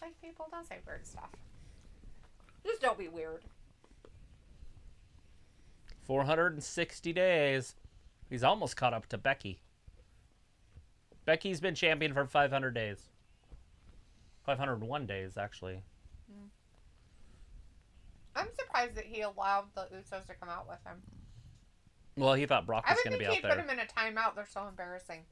Like, people don't say weird stuff. Just don't be weird. 460 days. He's almost caught up to Becky. Becky's been champion for 500 days. 501 days, actually. I'm surprised that he allowed the Usos to come out with him. Well, he thought Brock I was would going to be think out he'd there. put him in a timeout. They're so embarrassing.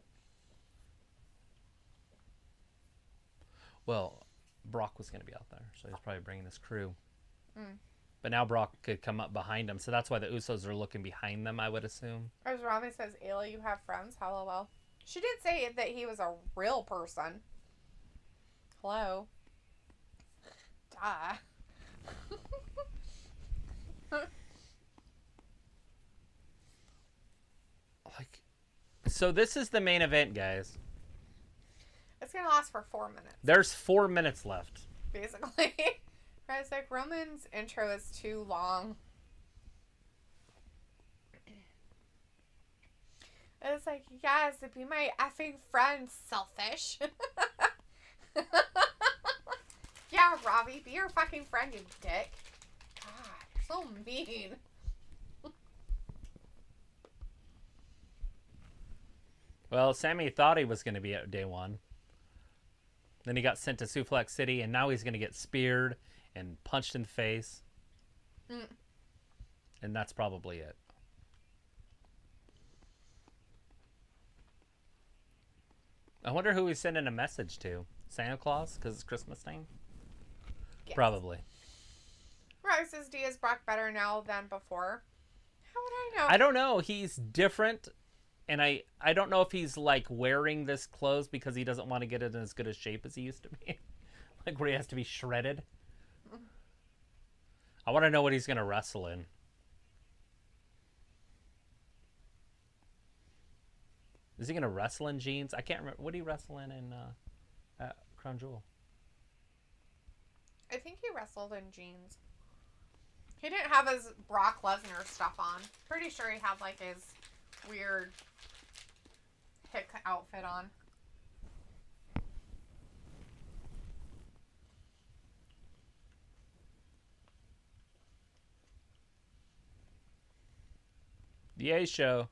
Well, Brock was going to be out there, so he's probably bringing his crew. Mm. But now Brock could come up behind him, so that's why the Usos are looking behind them, I would assume. As Robbie says, Ayla, you have friends? LOL. She did say that he was a real person. Hello. Duh. Like, so this is the main event, guys. It's gonna last for 4 minutes, There's 4 minutes left. basically. I was like, Roman's intro is too long. It's like, yes, be my effing friend, selfish. Yeah, Robbie, be your fucking friend, you dick. God, you're so mean. Well, Sammy thought he was going to be at day one. Then he got sent to Suplex City, and now he's going to get speared and punched in the face. Mm. And that's probably it. I wonder who he's sending a message to. Santa Claus? Because it's Christmas time? Yes. Probably. Robbie says, D is Brock better now than before? How would I know? I don't know. He's different. And I don't know if he's like wearing this clothes because he doesn't want to get it in as good a shape as he used to be. Like where he has to be shredded. I want to know what he's going to wrestle in. Is he going to wrestle in jeans? I can't remember. What did he wrestle in Crown Jewel? I think he wrestled in jeans. He didn't have his Brock Lesnar stuff on. Pretty sure he had like his weird hick outfit on. The A Show.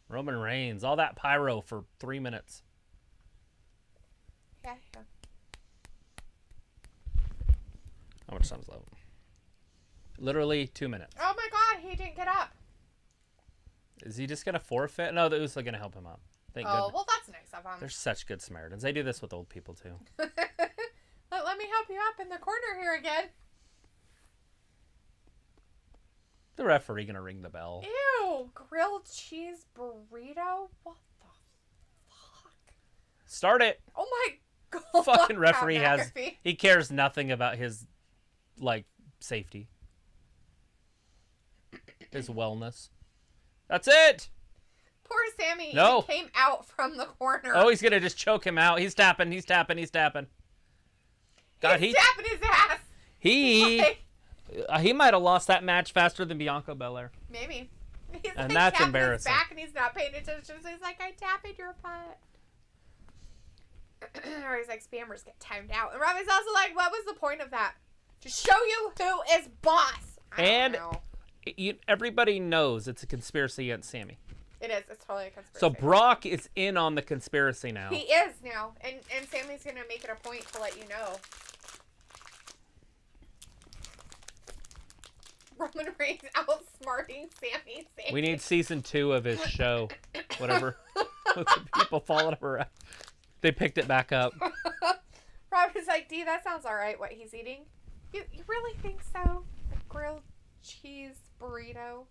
Roman Reigns. All that pyro for 3 minutes. Yeah. How much time is left? Literally 2 minutes. Oh my god, he didn't get up. Is he just going to forfeit? No, the Usos are going to help him out. Thank Oh, goodness. well, that's nice of him. They're such good Samaritans. They do this with old people, too. Let me help you up in the corner here again. The referee gonna ring the bell. Ew, grilled cheese burrito? What the fuck? Start it. Oh my god. Fucking referee McAfee. he cares nothing about his, like, safety. His wellness. That's it! Poor Sammy No. came out from the corner. Oh, he's gonna just choke him out. He's tapping. He's tapping. God, he's tapping his ass. he might have lost that match faster than Bianca Belair. Maybe. He's And like that's tapping embarrassing. his back and he's not paying attention. So he's like, I tap in your butt. Or he's like, spammers get timed out. And Robbie's also like, what was the point of that? To show you who is boss. I don't know. Everybody knows it's a conspiracy against Sammy. It is. It's totally a conspiracy. So Brock is in on the conspiracy now. He is now. And Sammy's going to make it a point to let you know. Roman Reigns outsmarting Sami Zayn. We need season 2 of his show. Whatever. With the people following him around. They picked it back up. Rob is like, D, that sounds alright what he's eating. You really think so? A grilled cheese burrito?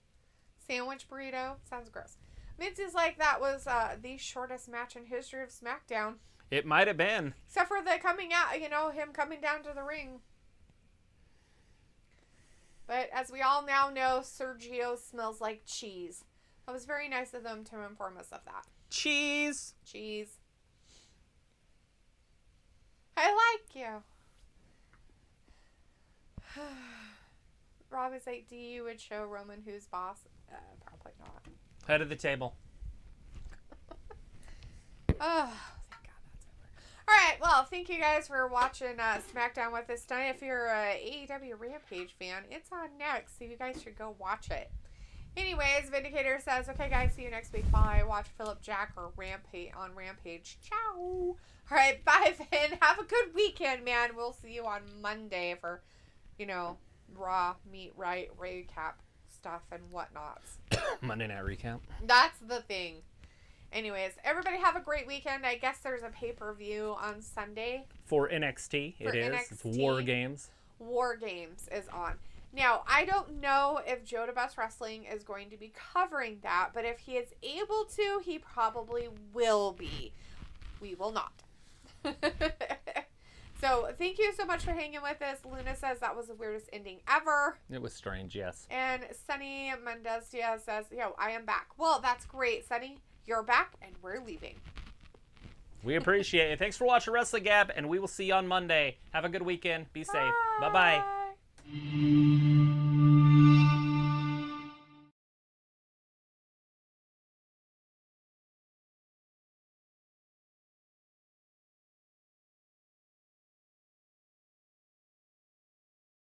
Sandwich burrito? Sounds gross. Mincy's like, that was the shortest match in history of SmackDown. It might have been. Except for the coming out, him coming down to the ring. But as we all now know, Sergio smells like cheese. That was very nice of them to inform us of that. Cheese. Cheese. I like you. Rob is like, do you would show Roman who's boss? Probably not. Head of the table. Oh, thank God that's over. Alright, well, thank you guys for watching SmackDown with us tonight. If you're a AEW Rampage fan, it's on next, so you guys should go watch it. Anyways, Vindicator says, okay guys, see you next week while I watch Philip Jack or Rampage. Ciao! Alright, bye Vin. Have a good weekend, man. We'll see you on Monday for, Raw, Meet Right, recap stuff and whatnots. Monday Night Recap. That's the thing. Anyways, everybody have a great weekend. I guess there's a pay-per-view on Sunday. For NXT, it is. It's War Games. War Games is on. Now, I don't know if Joe DeBus Wrestling is going to be covering that, but if he is able to, he probably will be. We will not. So, thank you so much for hanging with us. Luna says that was the weirdest ending ever. It was strange, yes. And Sunny Mendez Diaz says, I am back. Well, that's great, Sunny. You're back, and we're leaving. We appreciate it. Thanks for watching Wrestling Gab, and we will see you on Monday. Have a good weekend. Be safe. Bye-bye. Bye.